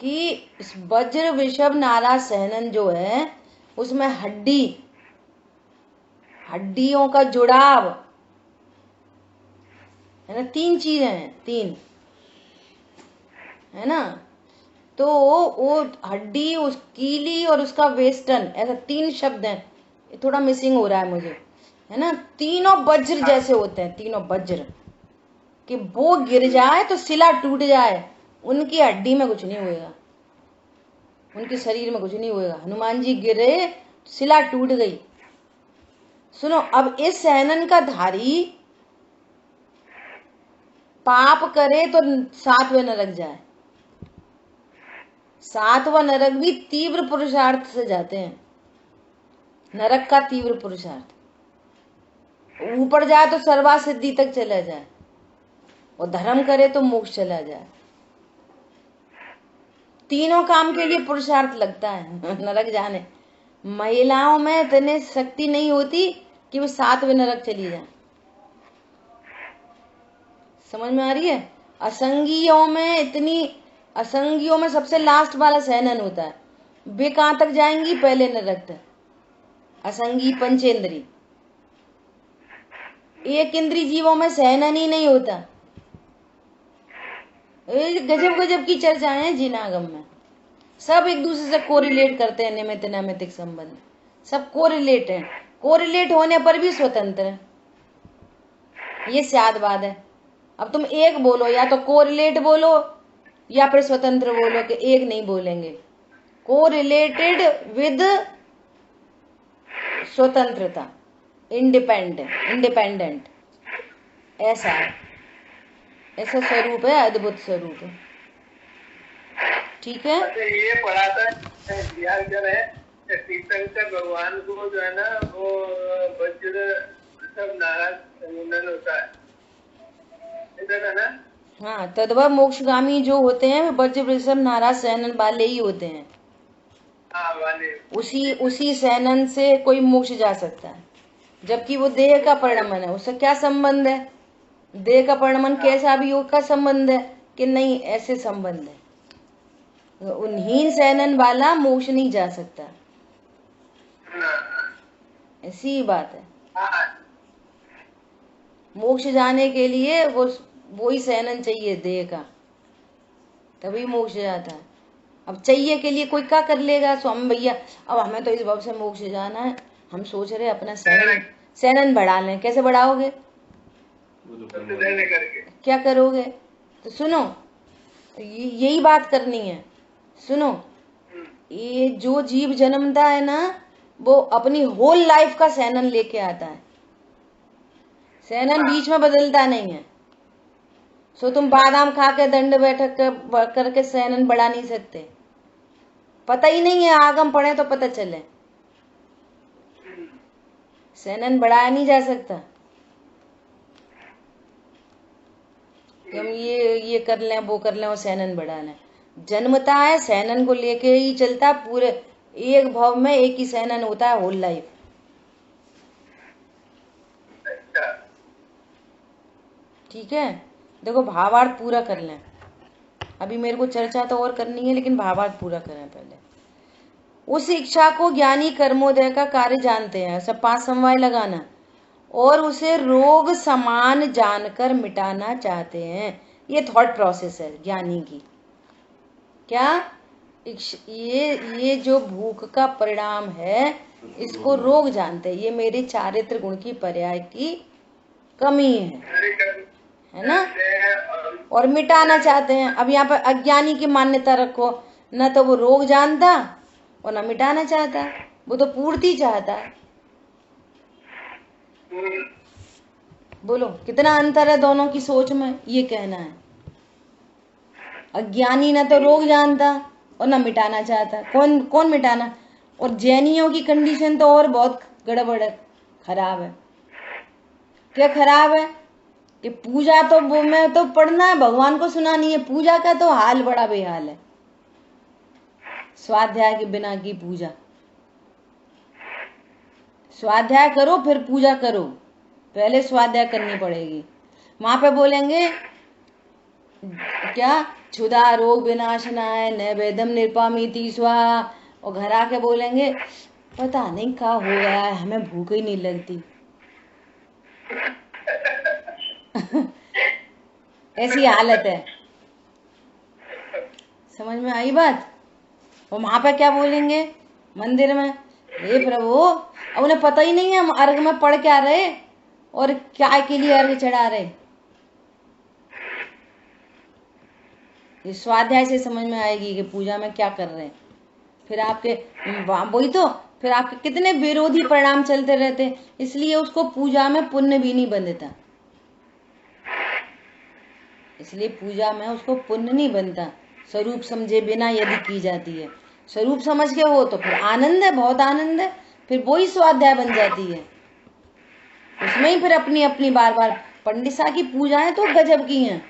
कि वज्र विषभ नाराज सहनन जो है उसमें हड्डियों का जुड़ाव है ना, 3 चीजें हैं, 3 है ना, तो वो हड्डी, उस कीली और उसका वेस्टर्न, ऐसा 3 शब्द हैं, थोड़ा मिसिंग हो रहा है मुझे, है ना। तीनों वज्र जैसे होते हैं, तीनों वज्र कि वो गिर जाए तो शिला टूट जाए, उनकी हड्डी में कुछ नहीं होएगा, उनके शरीर में कुछ नहीं होएगा। हनुमान जी गिरे, शिला टूट गई। सुनो, अब इस सहनन का धारी पाप करे तो 7वें नरक जाए, सातवां नरक भी तीव्र पुरुषार्थ से जाते हैं। नरक का तीव्र पुरुषार्थ, ऊपर जाए तो सर्वा सिद्धि तक चला जाए और धर्म करे तो मोक्ष चला जाए। तीनों काम के लिए पुरुषार्थ लगता है नरक जाने। महिलाओं में इतने शक्ति नहीं होती कि वो 7वें नरक चली जाए। समझ में आ रही है? असंगियों में सबसे लास्ट वाला सैनन होता है। वे कहां तक जाएंगी? पहले नरक तक। असंगी पंचेंद्री। एक इंद्री जीवों में सैनन ही नहीं होता। गजब गजब की चर्चाएं हैं जिनागम में। सब एक दूसरे से कोरिलेट करते हैं, निमित्त नैमित्तिक संबंध सब कोरिलेट है। कोरिलेट होने पर भी स्वतंत्र है। ये स्यादवाद है। अब तुम एक बोलो, या तो कोरिलेट बोलो या फिर स्वतंत्र बोलो, कि एक नहीं बोलेंगे। कोरिलेटेड विद स्वतंत्रता, इंडिपेंडेंट, ऐसा है, ऐसा स्वरूप है, अद्भुत स्वरूप है। ठीक है। अच्छा, ये पढ़ा था ध्यान है तीर्थंकर भगवान को जो है ना वो वज्र सब नाराज संबंधन होता है, इधर है ना। हाँ, तद्भव मोक्षगामी जो होते हैं वे वज्र वृषभ नाराज सैनन वाले ही होते हैं। हाँ, वाले उसी सैनन से कोई मोक्ष जा सकता है, जबकि वो देह का परिणमन है। उससे क्या संबंध है? देह का परिणमन कैसा भी योग का संबंध है कि नहीं? ऐसे संबंध है। उन्हीन सैनन वाला मोक्ष नहीं जा सकता, ऐसी ही बात है। मोक्ष जाने के लिए वो ही सैनन चाहिए देह का, तभी मोक्ष जाता है। अब चाहिए के लिए कौन क्या कर लेगा? स्वामी भैया अब हमें तो इस भाव से मोक्ष जाना है, हम सोच रहे अपना सैनन बढ़ा लें। कैसे बढ़ाओगे? क्या करोगे? तो सुनो, यही बात करनी है। सुनो, ये जो जीव जन्मता है ना, वो अपनी होल लाइफ का सैनन लेके आता है। सैनन बीच में बदलता नहीं है। सो तुम बादाम खा के दंड बैठक करके सैनन बढ़ा नहीं सकते। पता ही नहीं है, आगम पढ़े तो पता चले। सैनन बढ़ाया नहीं जा सकता कि हम ये कर लें, वो कर लें और सैनन बढ़ा लें। जन्मता है, सैनन को लेके ही चलता। पूरे एक भाव में एक ही सैनन होता है होल लाइफ। ठीक है। देखो, भावार्थ पूरा कर लें। अभी मेरे को चर्चा तो और करनी है, लेकिन भावार्थ पूरा करें पहले। उस इच्छा को ज्ञानी कर्मोदय का कार्य जानते हैं, सब 5 समवाय लगाना, और उसे रोग समान जानकर मिटाना चाहते हैं। ये थॉट प्रोसेस है ज्ञानी की। क्या? ये जो भूख का परिणाम है, इसको रोग जानते हैं। ये मेरे चारित्र गुण की पर्याय की कमी है ना, और मिटाना चाहते हैं। अब यहाँ पर अज्ञानी की मान्यता रखो, न तो वो रोग जानता और न मिटाना चाहता, वो तो पूर्ति चाहता है। बोलो कितना अंतर है दोनों की सोच में, ये कहना है। अज्ञानी न तो रोग जानता और न मिटाना चाहता। कौन मिटाना? और जैनियों की कंडीशन तो और बहुत गड़बड़ है, खराब है। क्या खराब है? कि पूजा तो वो में तो पढ़ना है, भगवान को सुनानी है। पूजा का तो हाल बड़ा बेहाल है। स्वाध्याय के बिना की पूजा। स्वाध्याय करो फिर पूजा करो, पहले स्वाध्याय करनी पड़ेगी। वहां पे बोलेंगे क्या? क्षुधा रोग विनाशनाय नैवेद्यम निरपामीति स्वाहा। और घर आके बोलेंगे पता नहीं क्या हो गया है, हमें भूख ही नहीं लगती। ऐसी हालत है। समझ में आई बात? और वहां पे क्या बोलेंगे मंदिर में? हे प्रभु, अब उन्हें पता ही नहीं है हम अर्घ में पढ़ क्या रहे और क्या के लिए अर्घ चढ़ा रहे। ये स्वाध्याय से समझ में आएगी कि पूजा में क्या कर रहे हैं। फिर आपके वही तो, फिर आपके कितने विरोधी परिणाम चलते रहते। इसलिए उसको पूजा में पुण्य भी नहीं बनता। इसलिए पूजा में उसको पुण्य नहीं बनता। स्वरूप समझे बिना यदि की जाती है। स्वरूप समझ के हो तो फिर आनंद है, बहुत आनंद है, फिर वही स्वाध्याय बन जाती है। उसमें ही फिर अपनी अपनी बार बार पंडित साहब की पूजाएं तो गजब की हैं।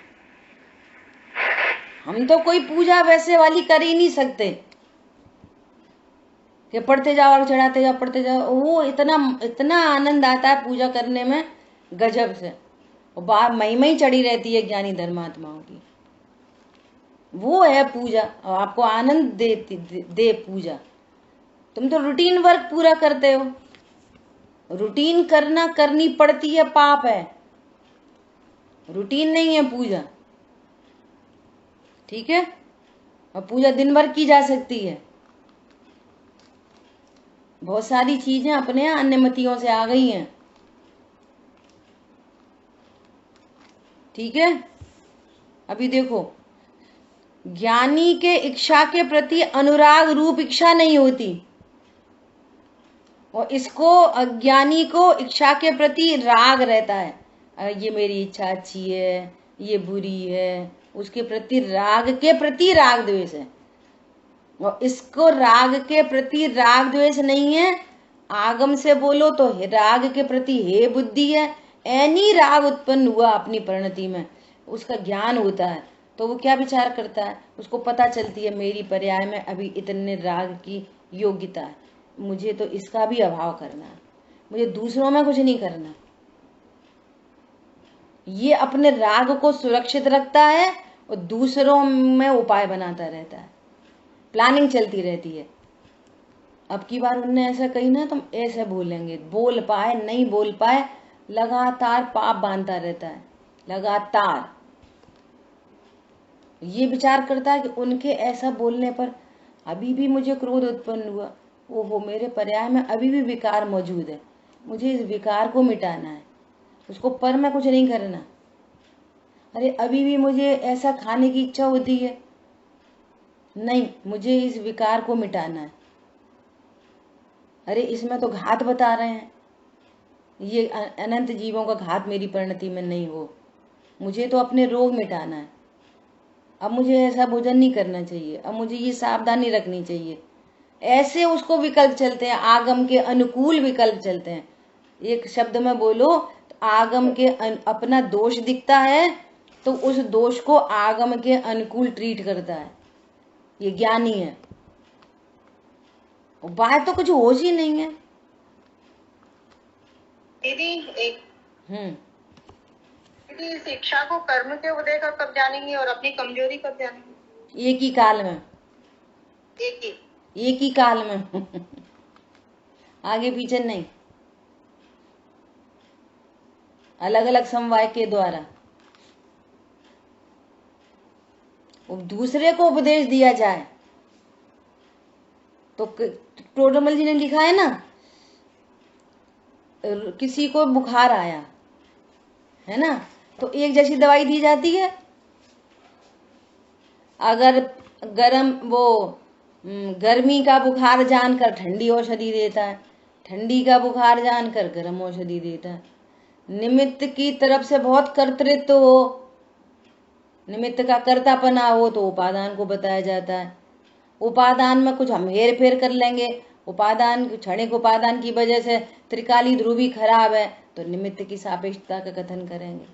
हम तो कोई पूजा वैसे वाली कर ही नहीं सकते कि पढ़ते जाओ और चढ़ाते जाओ, पढ़ते जाओ। वो इतना इतना आनंद आता है पूजा करने में, गजब से। और बार महिमा ही चढ़ी रहती है ज्ञानी धर्मात्माओं की। वो है पूजा, और आपको आनंद दे पूजा। तुम तो रूटीन वर्क पूरा करते हो। रूटीन करनी पड़ती है, पाप है। रूटीन नहीं है पूजा, ठीक है। और पूजा दिन भर की जा सकती है। बहुत सारी चीजें अपने यहाँ अन्यमतियों से आ गई हैं, ठीक है। अभी देखो, ज्ञानी के इच्छा के प्रति अनुराग रूप इच्छा नहीं होती, और इसको अज्ञानी को इच्छा के प्रति राग रहता है। ये मेरी इच्छा अच्छी है, ये बुरी है, उसके प्रति राग द्वेष है। और इसको राग के प्रति राग द्वेष नहीं है। आगम से बोलो तो राग के प्रति हे बुद्धि है। ऐनी राग उत्पन्न हुआ अपनी परिणति में, उसका ज्ञान होता है तो वो क्या विचार करता है, उसको पता चलती है मेरी पर्याय में अभी इतने राग की योग्यता है, मुझे तो इसका भी अभाव करना है, मुझे दूसरों में कुछ नहीं करना। ये अपने राग को सुरक्षित रखता है और दूसरों में उपाय बनाता रहता है, प्लानिंग चलती रहती है। अब की बार उनने ऐसा कही ना, तुम ऐसे बोलेंगे, बोल पाए नहीं बोल पाए, लगातार पाप बांधता रहता है, लगातार। ये विचार करता है कि उनके ऐसा बोलने पर अभी भी मुझे क्रोध उत्पन्न हुआ, ओहो मेरे पर्याय में अभी भी विकार मौजूद है, मुझे इस विकार को मिटाना है, उसको पर में कुछ नहीं करना। अरे अभी भी मुझे ऐसा खाने की इच्छा होती है, नहीं मुझे इस विकार को मिटाना है। अरे इसमें तो घात बता रहे हैं, ये अनंत जीवों का घात मेरी परिणति में नहीं हो, मुझे तो अपने रोग मिटाना है। अब मुझे ऐसा भोजन नहीं करना चाहिए, अब मुझे ये सावधानी रखनी चाहिए। ऐसे उसको विकल्प चलते हैं, आगम के अनुकूल विकल्प चलते हैं। एक शब्द में बोलो तो आगम के अपना दोष दिखता है तो उस दोष को आगम के अनुकूल ट्रीट करता है, ये ज्ञानी है। बात तो कुछ होश ही नहीं है दीदी। दीदी शिक्षा को कर्म के उदय का कब जानेंगे और अपनी कमजोरी कब जानेंगे? एक ही काल में, एक ही काल में आगे पीछे नहीं, अलग अलग समवाय के द्वारा। दूसरे को उपदेश दिया जाए तो टोडरमल जी ने लिखा है ना, किसी को बुखार आया है ना, तो एक जैसी दवाई दी जाती है। अगर गर्मी का बुखार जानकर ठंडी औषधि देता है, ठंडी का बुखार जानकर गर्म औषधि देता है। निमित्त की तरफ से बहुत कर्तृत्व हो, निमित्त का कर्तापना हो तो उपादान को बताया जाता है। उपादान में कुछ हम हेर फेर कर लेंगे, उपादान क्षणिक उपादान की वजह से त्रिकाली ध्रुवी खराब है तो निमित्त की सापेक्षता का कथन करेंगे।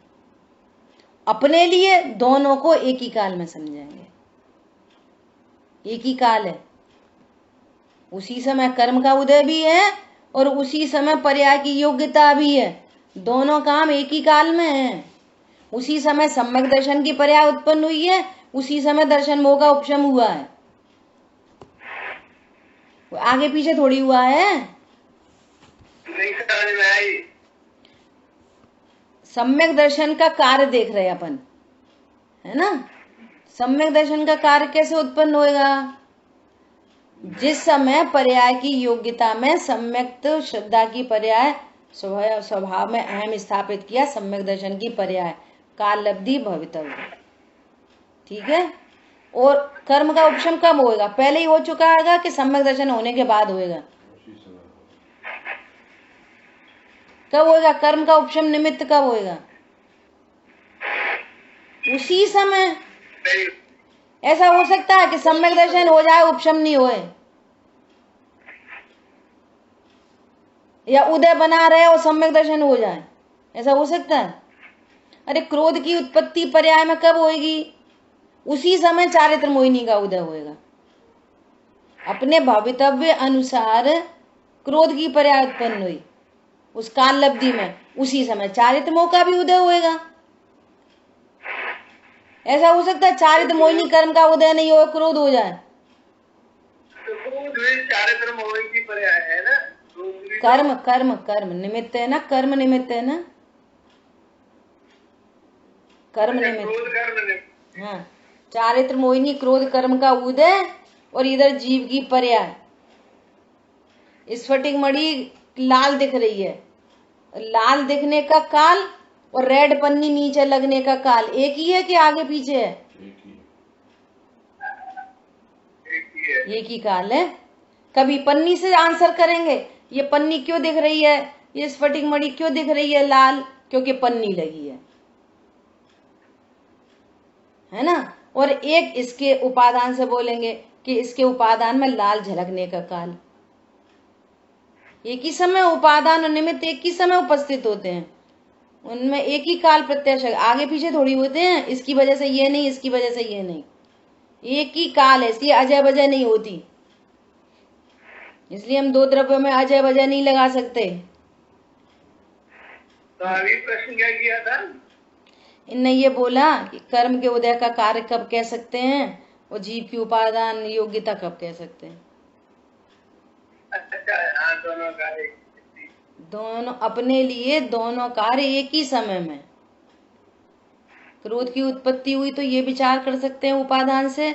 अपने लिए दोनों को एक ही काल में समझेंगे, एक ही काल है। उसी समय कर्म का उदय भी है और उसी समय पर्याय की योग्यता भी है, दोनों काम एक ही काल में है। उसी समय सम्यक दर्शन की पर्याय उत्पन्न हुई है, उसी समय दर्शन मोह का उपशम हुआ है, आगे पीछे थोड़ी हुआ है। नहीं समझ में आई। सम्यक दर्शन का कार्य देख रहे अपन, है ना। सम्यक दर्शन का कार्य कैसे उत्पन्न होएगा? जिस समय पर्याय की योग्यता में सम्यक श्रद्धा की पर्याय स्वभाव में अहम स्थापित किया, सम्यक दर्शन की पर्याय कालब्धि भवितव्य, ठीक है। और कर्म का उपशम कब होएगा? पहले ही हो चुका है कि सम्यक दर्शन होने के बाद होएगा? कब होएगा कर्म का उपशम? निमित्त कब होएगा? उसी समय। ऐसा हो सकता है कि सम्यक दर्शन हो जाए उपशम नहीं होए, या उदय बना रहे और सम्यक दर्शन हो जाए, ऐसा हो सकता है? अरे क्रोध की उत्पत्ति पर्याय में कब होएगी? उसी समय चारित्र मोहिनी का उदय होएगा। अपने भवितव्य अनुसार क्रोध की पर्याय उत्पन्न हुई उस काल लब्धि में, उसी समय चारित्र मोह का भी उदय होएगा। ऐसा हो सकता है चारित्र मोहिनी कर्म का उदय नहीं हो, क्रोध हो जाए? तो क्रोध भी चारित्र मोह की पर्याय है ना? क्रोध भी कर्म कर्म कर्म निमित्त है ना, कर्म निमित्त है ना, कर्म अच्छा, निमित्त। क्रोध कर्म निमित्त। हाँ, चारित्र मोहिनी क्रोध कर्म का उदय और इधर जीव की पर्याय। स्फटिक मणि लाल दिख रही है, लाल दिखने का काल और रेड पन्नी नीचे लगने का काल एक ही है कि आगे पीछे है? एक ही है। एक ही काल है। कभी पन्नी से आंसर करेंगे, ये पन्नी क्यों दिख रही है, ये स्फटिक मणि क्यों दिख रही है लाल? क्योंकि पन्नी लगी है ना? और एक इसके उपादान से बोलेंगे कि इसके उपादान में लाल झलकने का काल। एक ही समय उपादान और निमित्त एक ही समय उपस्थित होते हैं, उनमें एक ही काल प्रत्यक्ष, आगे पीछे थोड़ी होते हैं, इसकी वजह से ये नहीं, इसकी वजह से ये नहीं, एक ही काल है, इसलिए अजय बजय नहीं होती। इसलिए हम दो द्रव्यों में अजय बजय नहीं लगा सकते। तो अभी प्रश्न क्या किया था? इनने ये बोला कि कर्म के उदय का कार्य कब कह सकते हैं और जीव की उपादान योग्यता कब कह सकते हैं। अच्छा, हाँ, दोनों का एक। दोनों अपने लिए दोनों कार्य एक ही समय में। क्रोध की उत्पत्ति हुई तो ये विचार कर सकते हैं उपादान से,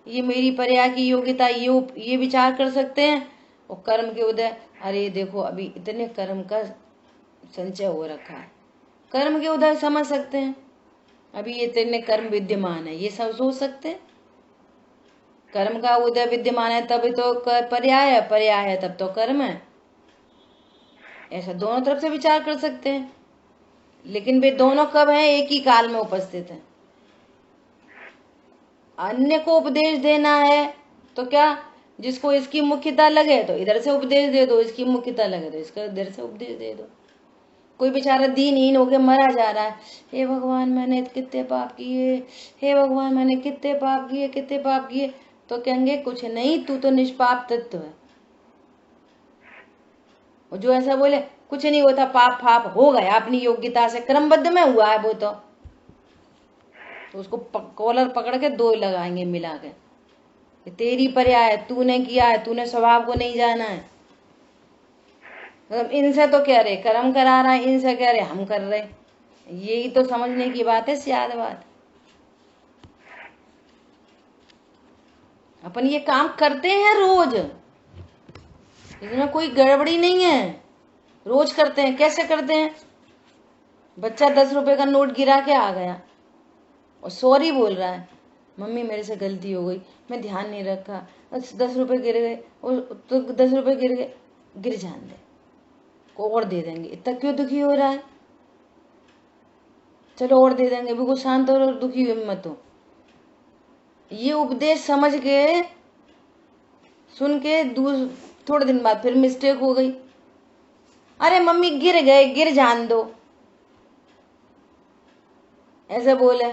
ये मेरी पर्याय की योग्यता, ये विचार कर सकते हैं। और कर्म के उदय, अरे देखो अभी इतने कर्म का संचय हो रखा है, कर्म के उदय समझ सकते हैं। अभी ये इतने कर्म विद्यमान है, ये सब सोच सकते हैं। कर्म का उदय विद्यमान है तभी तो पर्याय है, पर्याय है तब तो कर्म है। ऐसा दोनों तरफ से विचार कर सकते हैं, लेकिन वे दोनों कब हैं? एक ही काल में उपस्थित हैं। अन्य को उपदेश देना है तो क्या, जिसको इसकी मुख्यता लगे तो इधर से उपदेश दे दो, इसकी मुख्यता लगे तो इसका इधर से उपदेश दे दो। कोई बेचारा दीनहीन होके मरा जा रहा है, हे भगवान मैंने कितने पाप किए, हे भगवान मैंने कितने पाप किए, कितने पाप किए, तो कहेंगे कुछ नहीं, तू तो निष्पाप तत्व है। और जो ऐसा बोले कुछ नहीं होता, पाप फाप हो गया अपनी योग्यता से, क्रमबद्ध में हुआ है वो, तो उसको कॉलर पकड़ के दो लगाएंगे मिला के, तेरी पर्याय है, तूने किया है, तूने स्वभाव को नहीं जाना है। मतलब इनसे तो कह रहे कर्म करा रहा है, इनसे कह रहे हम कर रहे, यही तो समझने की बात है, सियाद बात। अपन ये काम करते हैं रोज, इसमें कोई गड़बड़ी नहीं है, रोज करते हैं। कैसे करते हैं? बच्चा 10 रुपए का नोट गिरा के आ गया और सॉरी बोल रहा है, मम्मी मेरे से गलती हो गई, मैं ध्यान नहीं रखा, 10 रुपए गिर गए, तो 10 रुपए गिर गए, गिर जान दे, को और दे देंगे, इतना क्यों दुखी हो रहा है, चलो और दे देंगे, बिल्कुल शांत हो और दुखी मत हो। ये उपदेश समझ के सुन के थोड़े दिन बाद फिर मिस्टेक हो गई, अरे मम्मी गिर गए, गिर जान दो, ऐसे बोले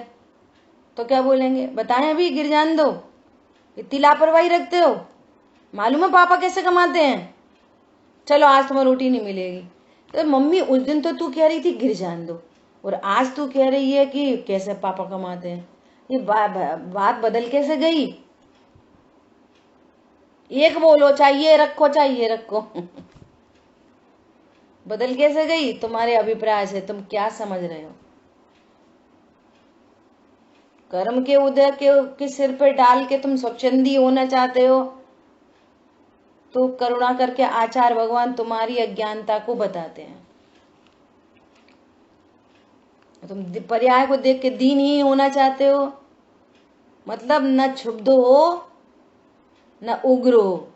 तो क्या बोलेंगे? बताएं अभी गिर जान दो, इतनी लापरवाही रखते हो, मालूम है पापा कैसे कमाते हैं, चलो आज तुम्हें रोटी नहीं मिलेगी। तो मम्मी उस दिन तो तू कह रही थी गिर जान दो, और आज तू कह रही है कि कैसे पापा कमाते हैं, ये बात बदल कैसे गई? एक बोलो चाहिए रखो, चाहिए रखो बदल कैसे गई? तुम्हारे अभिप्राय से तुम क्या समझ रहे हो? कर्म के उदय के सिर पे डाल के तुम स्वच्छंदी होना चाहते हो, तो करुणा करके आचार्य भगवान तुम्हारी अज्ञानता को बताते हैं। तुम पर्याय को देख के दीनहीन होना चाहते हो, मतलब न क्षुब्ध हो न उग्र हो,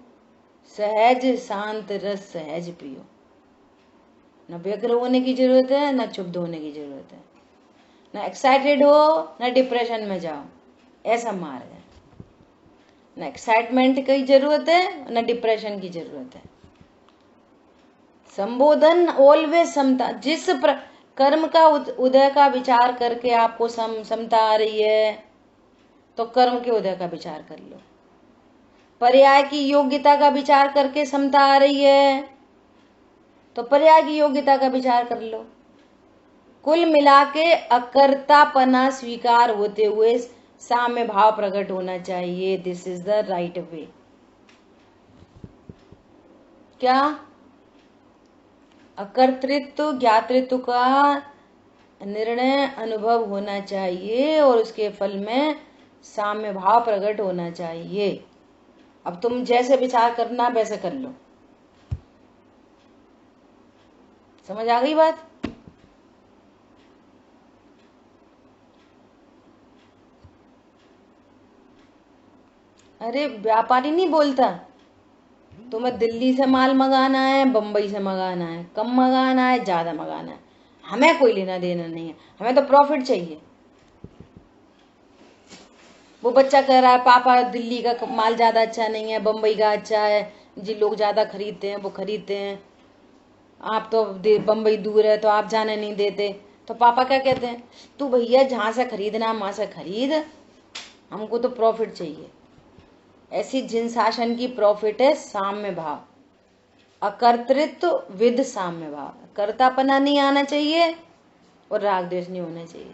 सहज शांत रस सहज प्रियो, न व्यग्र होने की जरूरत है, न क्षुब्ध होने की जरूरत है, न एक्साइटेड हो, न डिप्रेशन में जाओ, ऐसा मार्ग है। न एक्साइटमेंट की जरूरत है न डिप्रेशन की जरूरत है। संबोधन ऑलवेज समता। जिस कर्म का उदय का विचार करके आपको समता आ रही है तो कर्म के उदय का विचार कर लो। पर्याय की योग्यता का विचार करके समता आ रही है तो पर्याय की योग्यता का विचार कर लो। कुल मिला के अकर्तापना स्वीकार होते हुए साम्य भाव प्रकट होना चाहिए। This is the right way. क्या? अकर्तृत्व ज्ञातृत्व का निर्णय अनुभव होना चाहिए और उसके फल में साम्य भाव प्रकट होना चाहिए। अब तुम जैसे विचार करना वैसे कर लो। समझ आ गई बात? अरे व्यापारी नहीं बोलता तुम्हें दिल्ली से माल मंगाना है, बम्बई से मंगाना है, कम मंगाना है, ज्यादा मंगाना है, हमें कोई लेना देना नहीं है, हमें तो प्रॉफिट चाहिए। वो बच्चा कह रहा है पापा दिल्ली का माल ज्यादा अच्छा नहीं है, बम्बई का अच्छा है, जी लोग ज्यादा खरीदते हैं वो खरीदते हैं, आप तो बम्बई दूर है तो आप जाने नहीं देते। तो पापा क्या कहते हैं, तू भैया जहां से खरीदना वहां से खरीद, हमको तो प्रॉफिट चाहिए। ऐसी जिन शासन की प्रॉफिट है साम्य भाव, अकर्तृत्व विद साम्य भाव। कर्तापना नहीं आना चाहिए और राग द्वेष नहीं होना चाहिए।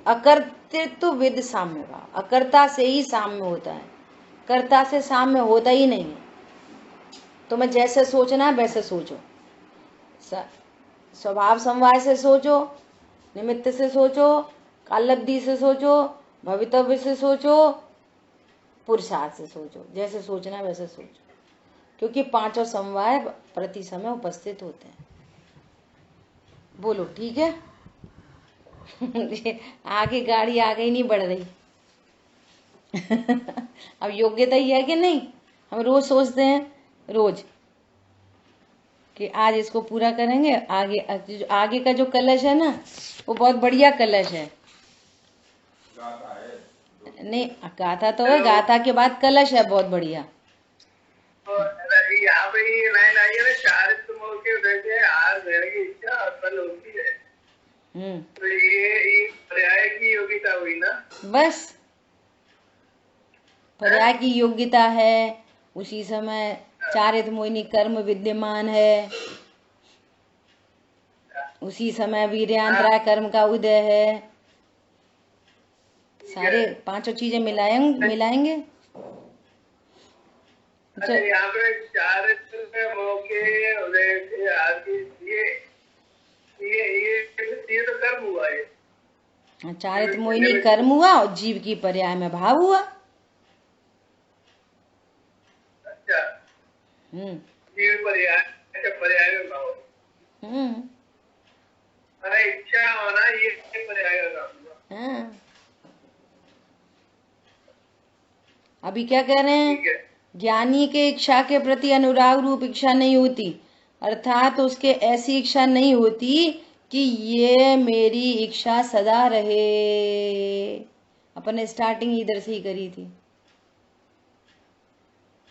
अकर्तृत्व विद साम्य भाव। अकर्ता से ही साम्य होता है, कर्ता से साम्य होता ही नहीं है। तुम्हें जैसे सोचना है वैसे सोचो, स्वभाव समवाय से सोचो, निमित्त से सोचो, कालब्धि से सोचो, भवितव्य से सोचो, पुरुषार्थ से सोचो। जैसे सोचना है वैसे सोचो, क्योंकि पांचों समवाय प्रति समय उपस्थित होते हैं। बोलो ठीक है? आगे गाड़ी आगे ही नहीं बढ़ रही। अब योग्यता ही है कि नहीं? हम रोज सोचते हैं, रोज कि आज इसको पूरा करेंगे। आगे का जो कलश है ना वो बहुत बढ़िया कलश है। नहीं गाथा तो है, गाथा के बाद कलश है बहुत बढ़िया। यहाँ पे ये लाइन आई है ना, चारित्र मोह के उदय से हार देने की इच्छा उत्पन्न होती है। तो ये पर्याय की योग्यता हुई ना। बस पर्याय की योग्यता है, उसी समय चारित्र मोहिनी कर्म विद्यमान है, उसी समय वीर्यांतरा कर्म का उदय है। सारे पांचों चीजें मिलाएंगे। यहाँ पे चारित्र मोह के उदय से आगे ये तो कर्म हुआ है। चारित्र मोहिनी कर्म हुआ और जीव की पर्याय में भाव हुआ। अच्छा। जीव पर्याय में भाव। अरे इच्छा होना ये पर्याय का काम हुआ। अभी क्या कह रहे हैं? ज्ञानी के इच्छा के प्रति अनुराग रूप इच्छा नहीं होती, अर्थात उसके ऐसी इच्छा नहीं होती कि ये मेरी इच्छा सदा रहे। अपने स्टार्टिंग इधर से ही करी थी।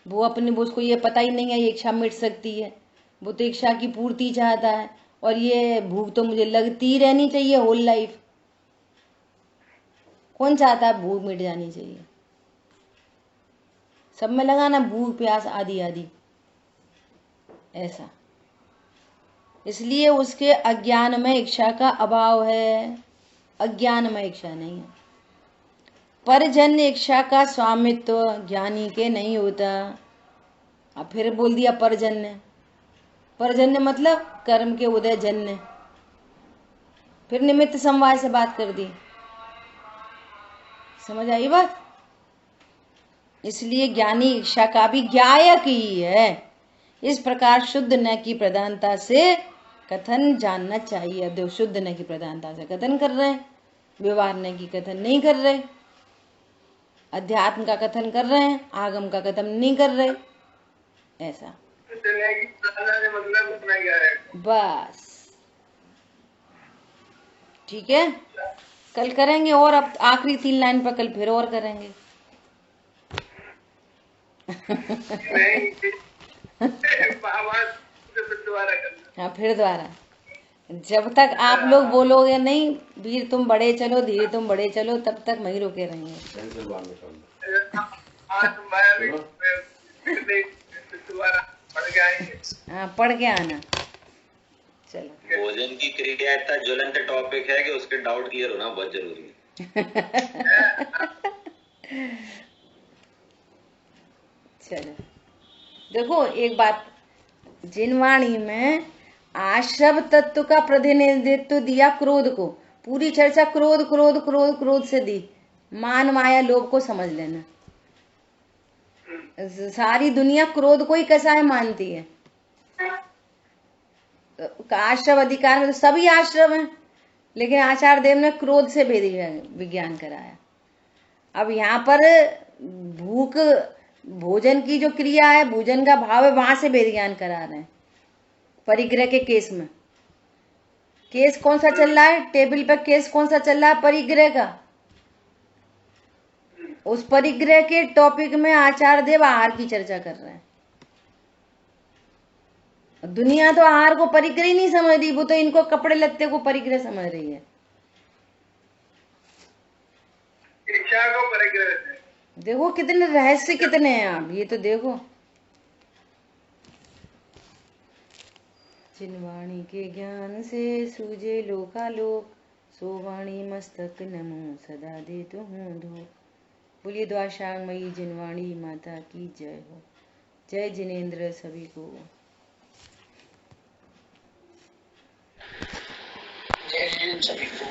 वो उसको ये पता ही नहीं है ये इच्छा मिट सकती है। वो तो इच्छा की पूर्ति चाहता है और ये भूख तो मुझे लगती ही रहनी चाहिए होल लाइफ। कौन चाहता है भूख मिट जानी चाहिए? सब में लगाना भूख प्यास आदि आदि ऐसा। इसलिए उसके अज्ञान में इच्छा का अभाव है, अज्ञान में इच्छा नहीं है। परजन्य इच्छा का स्वामित्व ज्ञानी के नहीं होता। अब फिर बोल दिया परजन्य। परजन्य मतलब कर्म के उदय जन्य। फिर निमित्त समवाय से बात कर दी। समझ आई बात? इसलिए ज्ञानी इच्छा का भी ज्ञायक ही है। इस प्रकार शुद्ध न की प्रधानता से कथन जानना चाहिए। अब शुद्ध न की प्रधानता से कथन कर रहे हैं, व्यवहार न की कथन नहीं कर रहे। अध्यात्म का कथन कर रहे हैं, आगम का कथन नहीं कर रहे। ऐसा बस ठीक है। कल करेंगे और अब आखिरी 3 लाइन पर कल फिर और करेंगे। नहीं आवाज फिर दोबारा करना। हाँ फिर दोबारा। जब तक आप लोग बोलोगे नहीं वीर तुम बढ़े चलो, धीरे तुम बढ़े चलो, तब तक वहीं रुके रहेंगे। आज मैं भी दोबारा पढ़ के आएंगे। हाँ पढ़ के आना। चलो। भोजन की क्रिया इतना ज्वलंत टॉपिक है कि उसके डाउट क्लियर होना बहुत जरूरी है। चलो देखो एक बात, जिनवाणी में आश्रव तत्व का प्रतिनिधित्व दिया क्रोध को। पूरी चर्चा क्रोध क्रोध क्रोध क्रोध से दी। मान माया लोभ को समझ लेना। सारी दुनिया क्रोध को ही कसाय मानती है। आश्रव अधिकार में तो सभी आश्रव हैं, लेकिन आचार्य देव ने क्रोध से भेद विज्ञान कराया। अब यहाँ पर भूख भोजन की जो क्रिया है, भोजन का भाव है, वहां से भेद ज्ञान करा रहे हैं। परिग्रह के केस में केस कौन सा चल रहा है, टेबल पर केस कौन सा चल रहा है, परिग्रह का। उस परिग्रह के टॉपिक में आचार्य देव आहार की चर्चा कर रहे हैं। दुनिया तो आहार को परिग्रह ही नहीं समझ रही, वो तो इनको कपड़े लत्ते को परिग्रह समझ रही है। इच्छा को परिग्रह। देखो कितने रहस्य कितने हैं आप, ये तो देखो। जिनवाणी के ज्ञान से सूझे लोकालोक, सो वाणी मस्तक नमो सदा दे तो हूँ धो। बोलिए द्वाशांगमयी जिनवाणी माता की जय हो। जय जिनेन्द्र सभी को। जय हिंद सभी को।